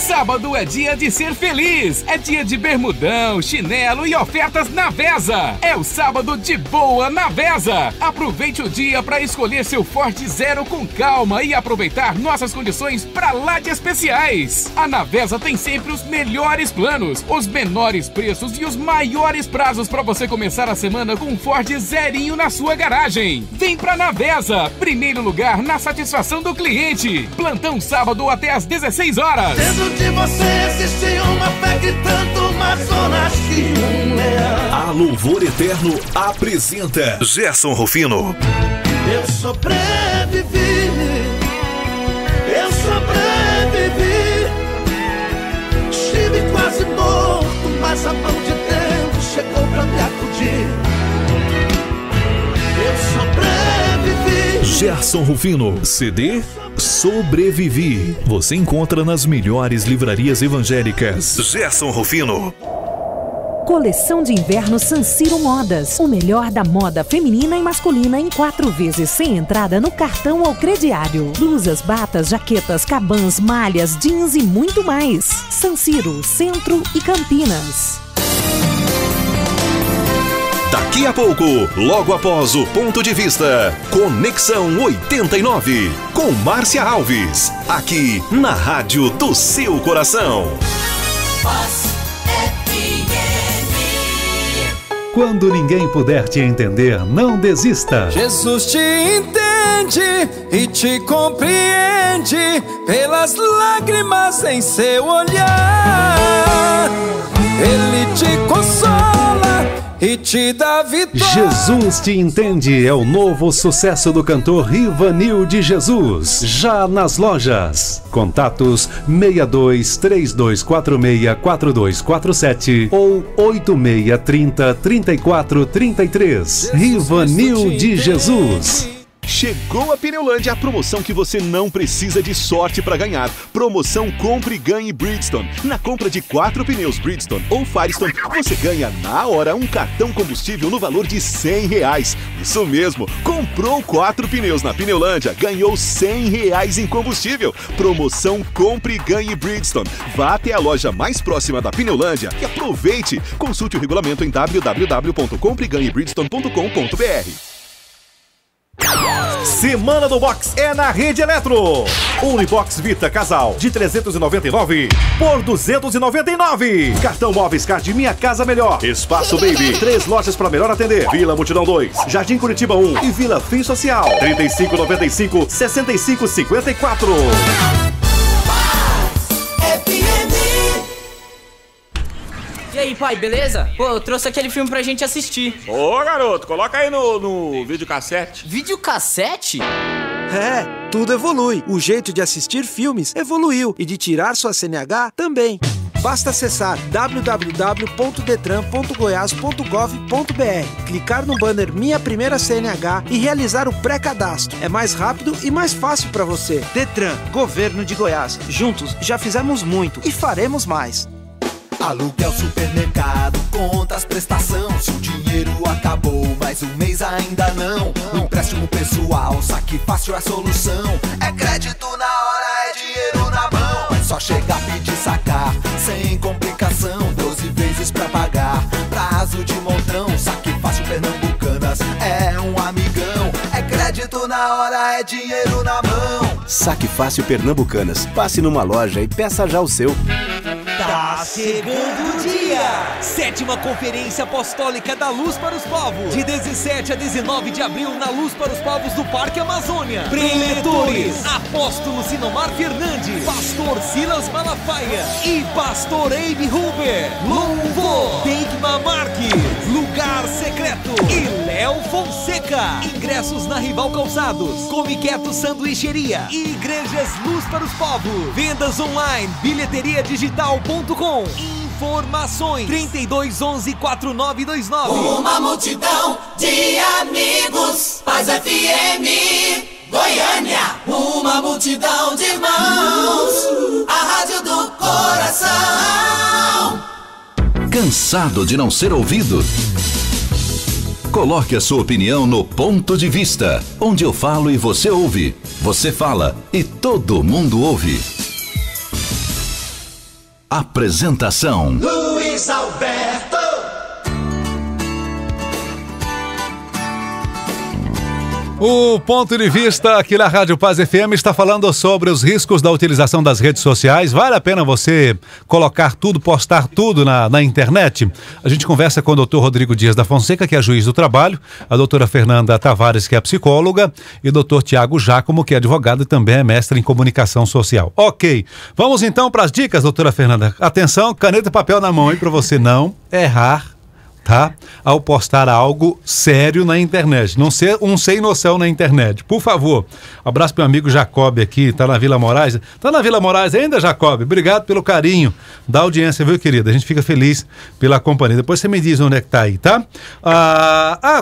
[SPEAKER 10] Sábado é dia de ser feliz. É dia de bermudão, chinelo e ofertas na Vesa. É o sábado de boa na Vesa. Aproveite o dia para escolher seu Ford Zero com calma e aproveitar nossas condições pra lá de especiais. A Navesa tem sempre os melhores planos, os menores preços e os maiores prazos para você começar a semana com um Ford zerinho na sua garagem. Vem pra Navesa, primeiro lugar na satisfação do cliente. Plantão sábado até às 16 horas.
[SPEAKER 24] Dentro de você existe uma fé que tanto mais zona que um leão.
[SPEAKER 27] A Louvor Eterno apresenta Gerson Rufino.
[SPEAKER 24] Eu sobrevivi, eu sobrevivi. Estive quase morto, mas a mão de Deus chegou pra me acudir. Eu sobrevivi.
[SPEAKER 27] Gerson Rufino, CD Sobrevivi. Você encontra nas melhores livrarias evangélicas. Gerson Rufino.
[SPEAKER 21] Coleção de inverno San Siro Modas. O melhor da moda feminina e masculina em 4 vezes sem entrada no cartão ou crediário. Blusas, batas, jaquetas, cabãs, malhas, jeans e muito mais. San Siro, Centro e Campinas.
[SPEAKER 27] Daqui a pouco, logo após o Ponto de Vista, Conexão 89, com Márcia Alves, aqui na Rádio do Seu Coração.
[SPEAKER 2] Quando ninguém puder te entender, não desista.
[SPEAKER 24] Jesus te entende e te compreende pelas lágrimas em seu olhar. Ele te consola e te dá vitória.
[SPEAKER 2] Jesus te entende é o novo sucesso do cantor Rivanil de Jesus. Já nas lojas. Contatos 62-3246-4247 ou 8630-3433. Rivanil de Jesus.
[SPEAKER 12] Chegou a Pneulândia, a promoção que você não precisa de sorte para ganhar. Promoção Compre e Ganhe Bridgestone. Na compra de 4 pneus Bridgestone ou Firestone, você ganha na hora um cartão combustível no valor de R$100. Isso mesmo, comprou 4 pneus na Pneulândia, ganhou R$100 em combustível. Promoção Compre e Ganhe Bridgestone. Vá até a loja mais próxima da Pneulândia e aproveite. Consulte o regulamento em www.compreganhebridgestone.com.br.
[SPEAKER 25] Semana do Box é na Rede Eletro. Unibox Vita Casal de 399 por 299. Cartão Móveis Card Minha Casa Melhor. Espaço Baby. 3 lojas para melhor atender. Vila Multidão 2, Jardim Curitiba 1 e Vila Fim Social. 3595-6554.
[SPEAKER 11] E aí, pai, beleza? Pô, eu trouxe aquele filme pra gente assistir.
[SPEAKER 13] Ô, garoto, coloca aí no videocassete.
[SPEAKER 11] Videocassete?
[SPEAKER 14] É, tudo evolui. O jeito de assistir filmes evoluiu e de tirar sua CNH também. Basta acessar www.detran.goias.gov.br, clicar no banner Minha Primeira CNH e realizar o pré-cadastro. É mais rápido e mais fácil para você. Detran, Governo de Goiás. Juntos já fizemos muito e faremos mais.
[SPEAKER 24] Aluguel, supermercado, contas, prestação. Se o dinheiro acabou, mas o mês ainda não. O empréstimo pessoal, saque fácil é a solução. É crédito na hora, é dinheiro na mão. É só chegar, pedir, sacar, sem complicação. 12 vezes pra pagar, prazo de montão. Saque fácil, Pernambucanas, é um amigão. É crédito na hora, é dinheiro na mão.
[SPEAKER 15] Saque Fácil Pernambucanas. Passe numa loja e peça já o seu.
[SPEAKER 16] Tá chegando o dia! 7ª Conferência Apostólica da Luz para os Povos, de 17 a 19 de abril na Luz para os Povos do Parque Amazônia. Preletores, Apóstolo Sinomar Fernandes, Pastor Silas Malafaia e Pastor Abe Huber. Louvor, Degma Marques, Lugar Secreto e Léo Fonseca. Ingressos na Rival Calçados, Comiqueto Sanduicheria e Igrejas Luz para os Povos. Vendas online, bilheteriadigital.com. Informações 3211-4929.
[SPEAKER 24] Uma multidão de amigos, Paz FM, Goiânia. Uma multidão de irmãos, a rádio do coração.
[SPEAKER 1] Cansado de não ser ouvido? Coloque a sua opinião no Ponto de Vista, onde eu falo e você ouve. Você fala e todo mundo ouve. Apresentação:
[SPEAKER 24] Luiz Alberto.
[SPEAKER 2] O Ponto de Vista aqui na Rádio Paz FM está falando sobre os riscos da utilização das redes sociais. Vale a pena você colocar tudo, postar tudo na internet? A gente conversa com o doutor Rodrigo Dias da Fonseca, que é juiz do trabalho, a doutora Fernanda Tavares, que é psicóloga, e o doutor Tiago Giacomo, que é advogado e também é mestre em comunicação social. Ok, vamos então para as dicas, doutora Fernanda. Atenção, caneta e papel na mão, hein, para você não errar, tá? Ao postar algo sério na internet. Não ser um sem noção na internet. Por favor. Abraço pro meu amigo Jacob aqui, tá na Vila Moraes. Tá na Vila Moraes ainda, Jacob? Obrigado pelo carinho da audiência, viu, querida? A gente fica feliz pela companhia. Depois você me diz onde é que tá aí, tá?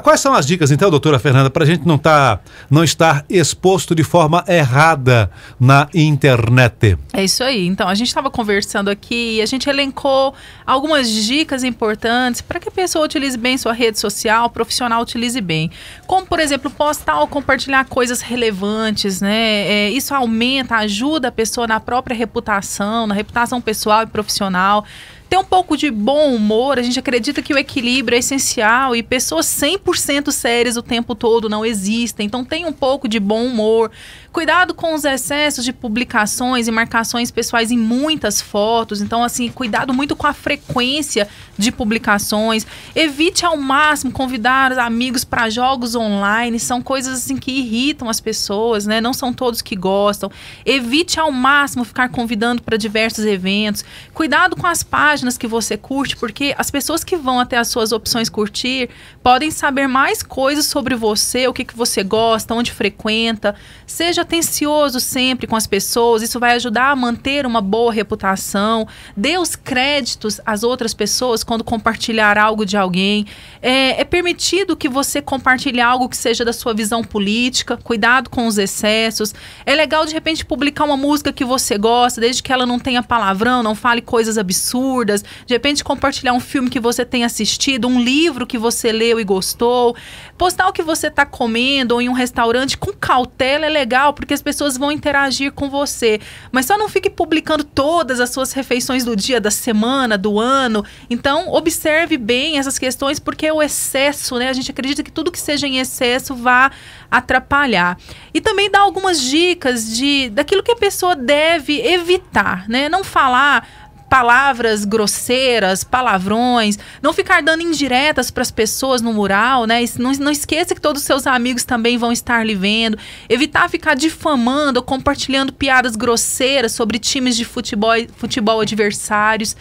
[SPEAKER 2] Quais são as dicas, então, doutora Fernanda, pra gente não estar exposto de forma errada na internet?
[SPEAKER 6] É isso aí. Então, a gente estava conversando aqui e a gente elencou algumas dicas importantes para que a pessoa utilize bem sua rede social, o profissional utilize bem. Como, por exemplo, postar ou compartilhar coisas relevantes, né? Isso aumenta, ajuda a pessoa na própria reputação, na reputação pessoal e profissional. Ter um pouco de bom humor, a gente acredita que o equilíbrio é essencial e pessoas 100% sérias o tempo todo não existem. Então, tem um pouco de bom humor. Cuidado com os excessos de publicações e marcações pessoais em muitas fotos. Então, assim, cuidado muito com a frequência de publicações. Evite ao máximo convidar os amigos para jogos online. São coisas assim que irritam as pessoas, né? Não são todos que gostam. Evite ao máximo ficar convidando para diversos eventos. Cuidado com as páginas que você curte, porque as pessoas que vão até as suas opções curtir podem saber mais coisas sobre você, o que você gosta, onde frequenta. Seja atencioso sempre com as pessoas, isso vai ajudar a manter uma boa reputação. Dê os créditos às outras pessoas quando compartilhar algo de alguém. É permitido que você compartilhe algo que seja da sua visão política. Cuidado com os excessos. É legal, de repente, publicar uma música que você gosta, desde que ela não tenha palavrão, não fale coisas absurdas. De repente, compartilhar um filme que você tenha assistido, um livro que você leu e gostou. Postar o que você está comendo ou em um restaurante com cautela é legal, porque as pessoas vão interagir com você. Mas só não fique publicando todas as suas refeições do dia, da semana, do ano. Então, observe bem essas questões, porque o excesso, né? A gente acredita que tudo que seja em excesso vai atrapalhar. E também dá algumas dicas daquilo que a pessoa deve evitar, né? Não falar palavras grosseiras, palavrões, não ficar dando indiretas para as pessoas no mural, né? Não esqueça que todos os seus amigos também vão estar lhe vendo. Evitar ficar difamando ou compartilhando piadas grosseiras sobre times de futebol adversários.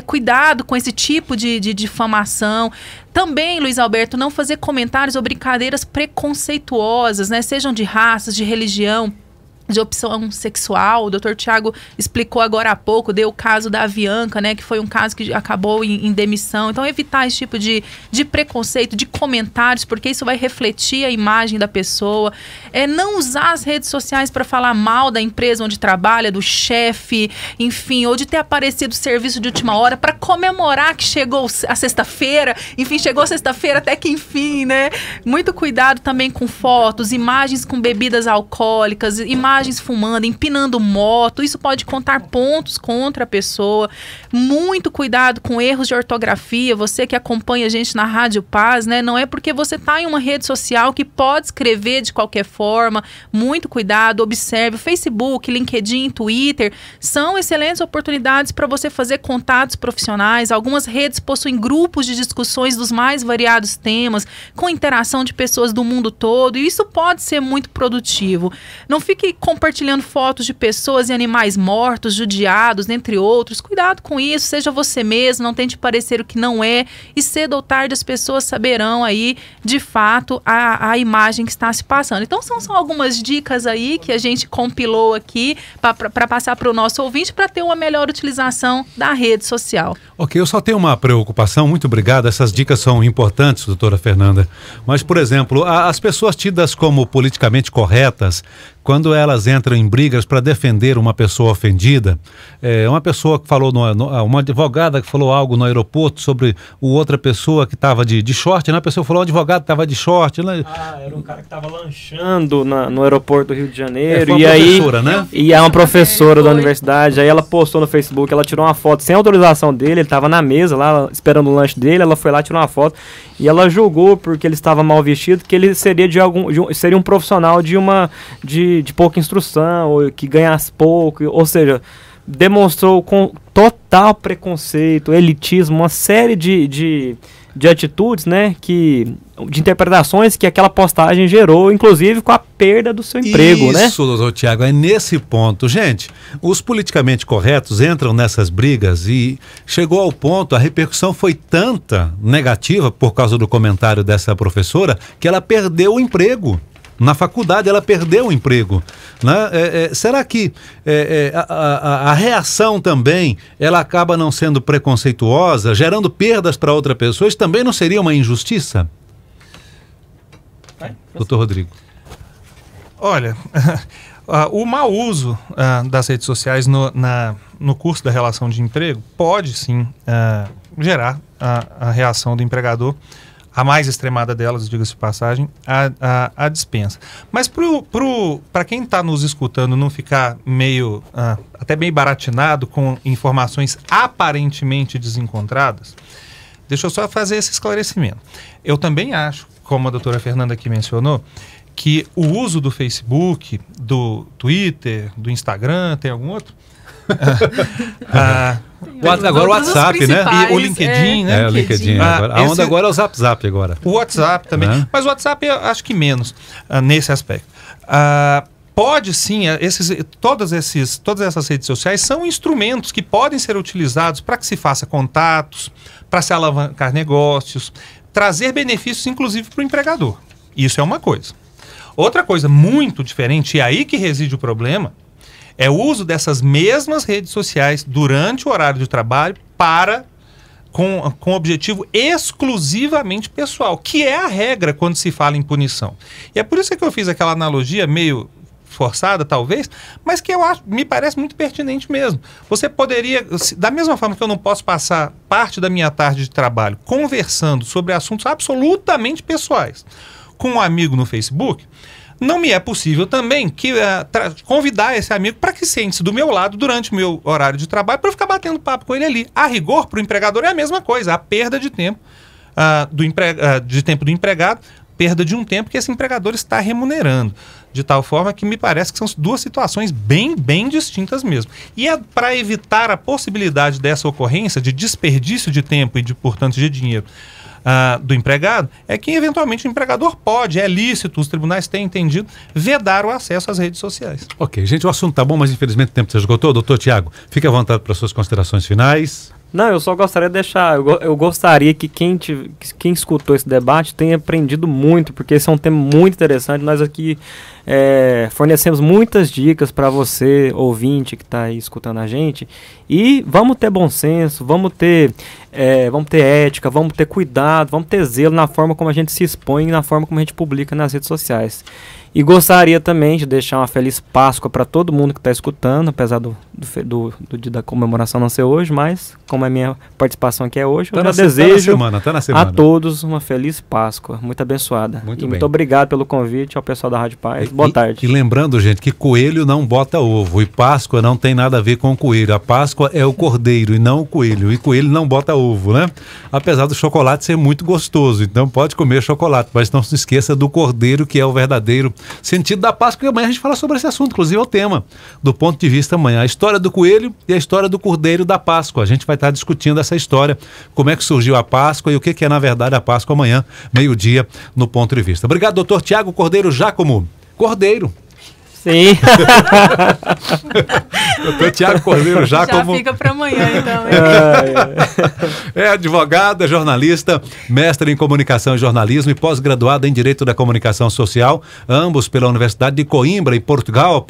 [SPEAKER 6] Cuidado com esse tipo de difamação. Também, Luiz Alberto, não fazer comentários ou brincadeiras preconceituosas, né? Sejam de raças, de religião, de opção sexual. O doutor Tiago explicou agora há pouco, deu o caso da Avianca, né, que foi um caso que acabou em demissão. Então, evitar esse tipo de preconceito, de comentários, porque isso vai refletir a imagem da pessoa. Não usar as redes sociais para falar mal da empresa onde trabalha, do chefe, enfim, ou de ter aparecido serviço de última hora para comemorar que chegou a sexta-feira. Enfim, chegou a sexta-feira até que enfim, né? Muito cuidado também com fotos, imagens com bebidas alcoólicas, imagens fumando, empinando moto. Isso pode contar pontos contra a pessoa. Muito cuidado com erros de ortografia. Você que acompanha a gente na Rádio Paz, né? Não é porque você está em uma rede social que pode escrever de qualquer forma. Muito cuidado, observe. O Facebook, LinkedIn, Twitter são excelentes oportunidades para você fazer contatos profissionais. Algumas redes possuem grupos de discussões dos mais variados temas, com interação de pessoas do mundo todo, e isso pode ser muito produtivo. Não fique compartilhando fotos de pessoas e animais mortos, judiados, entre outros. Cuidado com isso, seja você mesmo, não tente parecer o que não é, e cedo ou tarde as pessoas saberão aí, de fato, a imagem que está se passando. Então, são algumas dicas aí que a gente compilou aqui para passar para o nosso ouvinte, para ter uma melhor utilização da rede social.
[SPEAKER 2] Ok, eu só tenho uma preocupação, muito obrigado, essas dicas são importantes, doutora Fernanda, mas, por exemplo, as pessoas tidas como politicamente corretas quando elas entram em brigas para defender uma pessoa ofendida, uma pessoa que falou, uma advogada que falou algo no aeroporto sobre outra pessoa que estava de short, né? A pessoa falou, o advogado estava de short, né?
[SPEAKER 9] Era um cara que estava lanchando no aeroporto do Rio de Janeiro,
[SPEAKER 2] foi uma professora, né?
[SPEAKER 9] E é uma professora da universidade, aí ela postou no Facebook, ela tirou uma foto sem autorização dele, ele estava na mesa lá, esperando o lanche dele, ela foi lá, tirou uma foto, e ela julgou, porque ele estava mal vestido, que ele seria seria um profissional de pouca instrução, ou que ganhasse pouco, ou seja, demonstrou com total preconceito, elitismo, uma série de atitudes, né, de interpretações que aquela postagem gerou, inclusive com a perda do seu emprego, né?
[SPEAKER 2] Isso, doutor Tiago, é nesse ponto. Gente, os politicamente corretos entram nessas brigas e chegou ao ponto, a repercussão foi tanta negativa por causa do comentário dessa professora, que ela perdeu o emprego. Na faculdade ela perdeu o emprego, né? Será que a reação também ela acaba não sendo preconceituosa, gerando perdas para outra pessoa? Isso também não seria uma injustiça? Doutor Rodrigo.
[SPEAKER 4] Olha, o mau uso das redes sociais no curso da relação de emprego pode sim gerar a reação do empregador, a mais extremada delas, diga-se de passagem, a dispensa. Mas para quem está nos escutando não ficar até meio baratinado com informações aparentemente desencontradas, deixa eu só fazer esse esclarecimento. Eu também acho, como a doutora Fernanda aqui mencionou, que o uso do Facebook, do Twitter, do Instagram, tem algum outro?
[SPEAKER 2] Agora o WhatsApp, né?
[SPEAKER 4] E o LinkedIn, né?
[SPEAKER 2] O LinkedIn agora. A onda agora é o Zap agora.
[SPEAKER 4] O WhatsApp também. Mas o WhatsApp eu acho que menos nesse aspecto. Pode sim, todas essas redes sociais são instrumentos que podem ser utilizados para que se faça contatos, para se alavancar negócios, trazer benefícios inclusive para o empregador. Isso é uma coisa. Outra coisa muito diferente, e aí que reside o problema, é o uso dessas mesmas redes sociais durante o horário de trabalho com objetivo exclusivamente pessoal, que é a regra quando se fala em punição. E é por isso que eu fiz aquela analogia meio forçada, talvez, mas que me parece muito pertinente mesmo. Você poderia, da mesma forma que eu não posso passar parte da minha tarde de trabalho conversando sobre assuntos absolutamente pessoais com um amigo no Facebook, não me é possível também convidar esse amigo para que sente-se do meu lado durante o meu horário de trabalho para eu ficar batendo papo com ele ali. A rigor, para o empregador é a mesma coisa, a perda de tempo do empregado, perda de um tempo que esse empregador está remunerando. De tal forma que me parece que são duas situações bem, bem distintas mesmo. E é para evitar a possibilidade dessa ocorrência de desperdício de tempo e, portanto, de dinheiro do empregado, é que eventualmente o empregador pode, é lícito, os tribunais têm entendido, vedar o acesso às redes sociais.
[SPEAKER 2] Ok, gente, o assunto tá bom, mas infelizmente o tempo se esgotou. Doutor Tiago, fique à vontade para suas considerações finais.
[SPEAKER 9] Não, eu só gostaria de deixar, eu gostaria que quem escutou esse debate tenha aprendido muito, porque esse é um tema muito interessante. Nós aqui fornecemos muitas dicas para você, ouvinte, que está aí escutando a gente, e vamos ter bom senso, vamos ter ética, vamos ter cuidado, vamos ter zelo na forma como a gente se expõe e na forma como a gente publica nas redes sociais. E gostaria também de deixar uma feliz Páscoa para todo mundo que está escutando, apesar do dia da comemoração não ser hoje, mas como a minha participação aqui é hoje, eu já desejo a todos uma feliz Páscoa, muito abençoada. Muito obrigado pelo convite ao pessoal da Rádio Paz. Boa tarde.
[SPEAKER 2] E lembrando, gente, que coelho não bota ovo e Páscoa não tem nada a ver com coelho. A Páscoa é o cordeiro e não o coelho. E coelho não bota ovo, né? Apesar do chocolate ser muito gostoso, então pode comer chocolate, mas não se esqueça do cordeiro, que é o verdadeiro sentido da Páscoa. E amanhã a gente fala sobre esse assunto, inclusive é o tema do ponto de vista amanhã, a história do coelho e a história do cordeiro da Páscoa. A gente vai estar discutindo essa história, como é que surgiu a Páscoa e o que é na verdade a Páscoa amanhã, meio-dia, no ponto de vista. Obrigado, doutor Tiago Cordeiro Giacomo. Cordeiro.
[SPEAKER 9] Sim.
[SPEAKER 2] Doutor Tiago Cordeiro Giacomo.
[SPEAKER 6] Já fica para amanhã, então.
[SPEAKER 2] É advogado, é jornalista, mestre em comunicação e jornalismo e pós-graduado em Direito da Comunicação Social, ambos pela Universidade de Coimbra, em Portugal,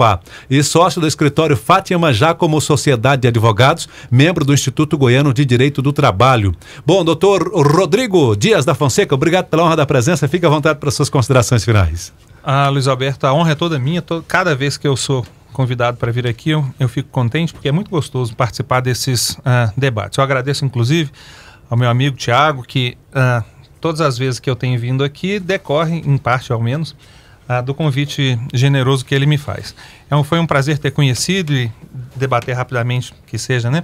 [SPEAKER 2] e sócio do escritório Fátima Giacomo Sociedade de Advogados, membro do Instituto Goiano de Direito do Trabalho. Bom, doutor Rodrigo Dias da Fonseca, obrigado pela honra da presença. Fique à vontade para suas considerações finais.
[SPEAKER 4] Luiz Alberto, a honra é toda minha. Cada vez que eu sou convidado para vir aqui, eu fico contente, porque é muito gostoso participar desses debates. Eu agradeço, inclusive, ao meu amigo Tiago, que todas as vezes que eu tenho vindo aqui, decorre, em parte ao menos, do convite generoso que ele me faz. Foi um prazer ter conhecido e debater rapidamente, que seja, né,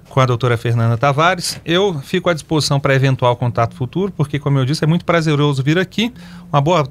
[SPEAKER 4] com a doutora Fernanda Tavares. Eu fico à disposição para eventual contato futuro, porque, como eu disse, é muito prazeroso vir aqui.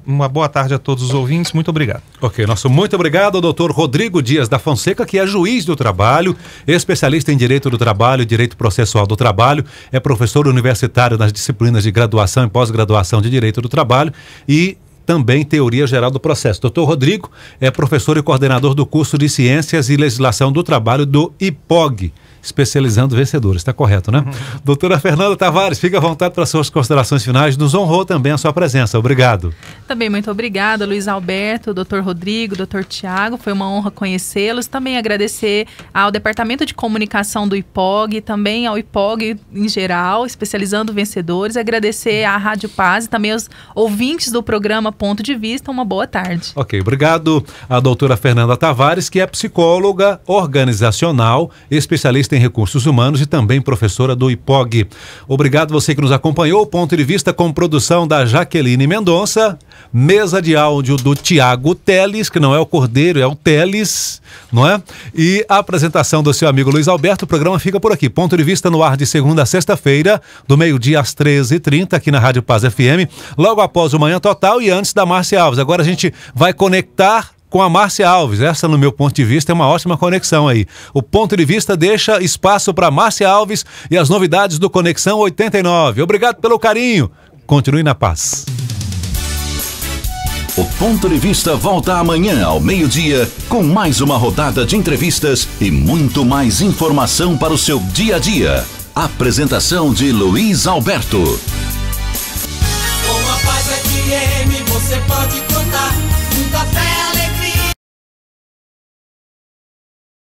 [SPEAKER 4] Uma boa tarde a todos os ouvintes. Muito obrigado.
[SPEAKER 2] Ok, nosso muito obrigado ao doutor Rodrigo Dias da Fonseca, que é juiz do trabalho, especialista em direito do trabalho e direito processual do trabalho, é professor universitário nas disciplinas de graduação e pós-graduação de direito do trabalho e também teoria geral do processo. Doutor Rodrigo é professor e coordenador do curso de Ciências e Legislação do Trabalho do IPOG, especializando vencedores, está correto, né? Doutora Fernanda Tavares, fique à vontade para suas considerações finais. Nos honrou também a sua presença. Obrigado.
[SPEAKER 6] Também muito obrigada, Luiz Alberto, doutor Rodrigo, doutor Tiago. Foi uma honra conhecê-los. Também agradecer ao Departamento de Comunicação do IPOG, também ao IPOG em geral, especializando vencedores. Agradecer à Rádio Paz e também aos ouvintes do programa Ponto de Vista. Uma boa tarde.
[SPEAKER 2] Ok, obrigado à doutora Fernanda Tavares, que é psicóloga organizacional, especialista em recursos humanos e também professora do IPOG. Obrigado você que nos acompanhou. O Ponto de Vista com produção da Jaqueline Mendonça, mesa de áudio do Tiago Teles, que não é o Cordeiro, é o Teles, não é? E a apresentação do seu amigo Luiz Alberto. O programa fica por aqui. Ponto de Vista no ar de segunda a sexta-feira, do meio-dia às 13h30, aqui na Rádio Paz FM, logo após o Manhã Total e antes da Márcia Alves. Agora a gente vai conectar com a Márcia Alves. Essa, no meu ponto de vista, é uma ótima conexão aí. O Ponto de Vista deixa espaço para Márcia Alves e as novidades do Conexão 89. Obrigado pelo carinho. Continue na paz.
[SPEAKER 1] O Ponto de Vista volta amanhã ao meio-dia com mais uma rodada de entrevistas e muito mais informação para o seu dia a dia. Apresentação de Luiz Alberto.
[SPEAKER 24] Com a Paz FM você pode contar muita fé.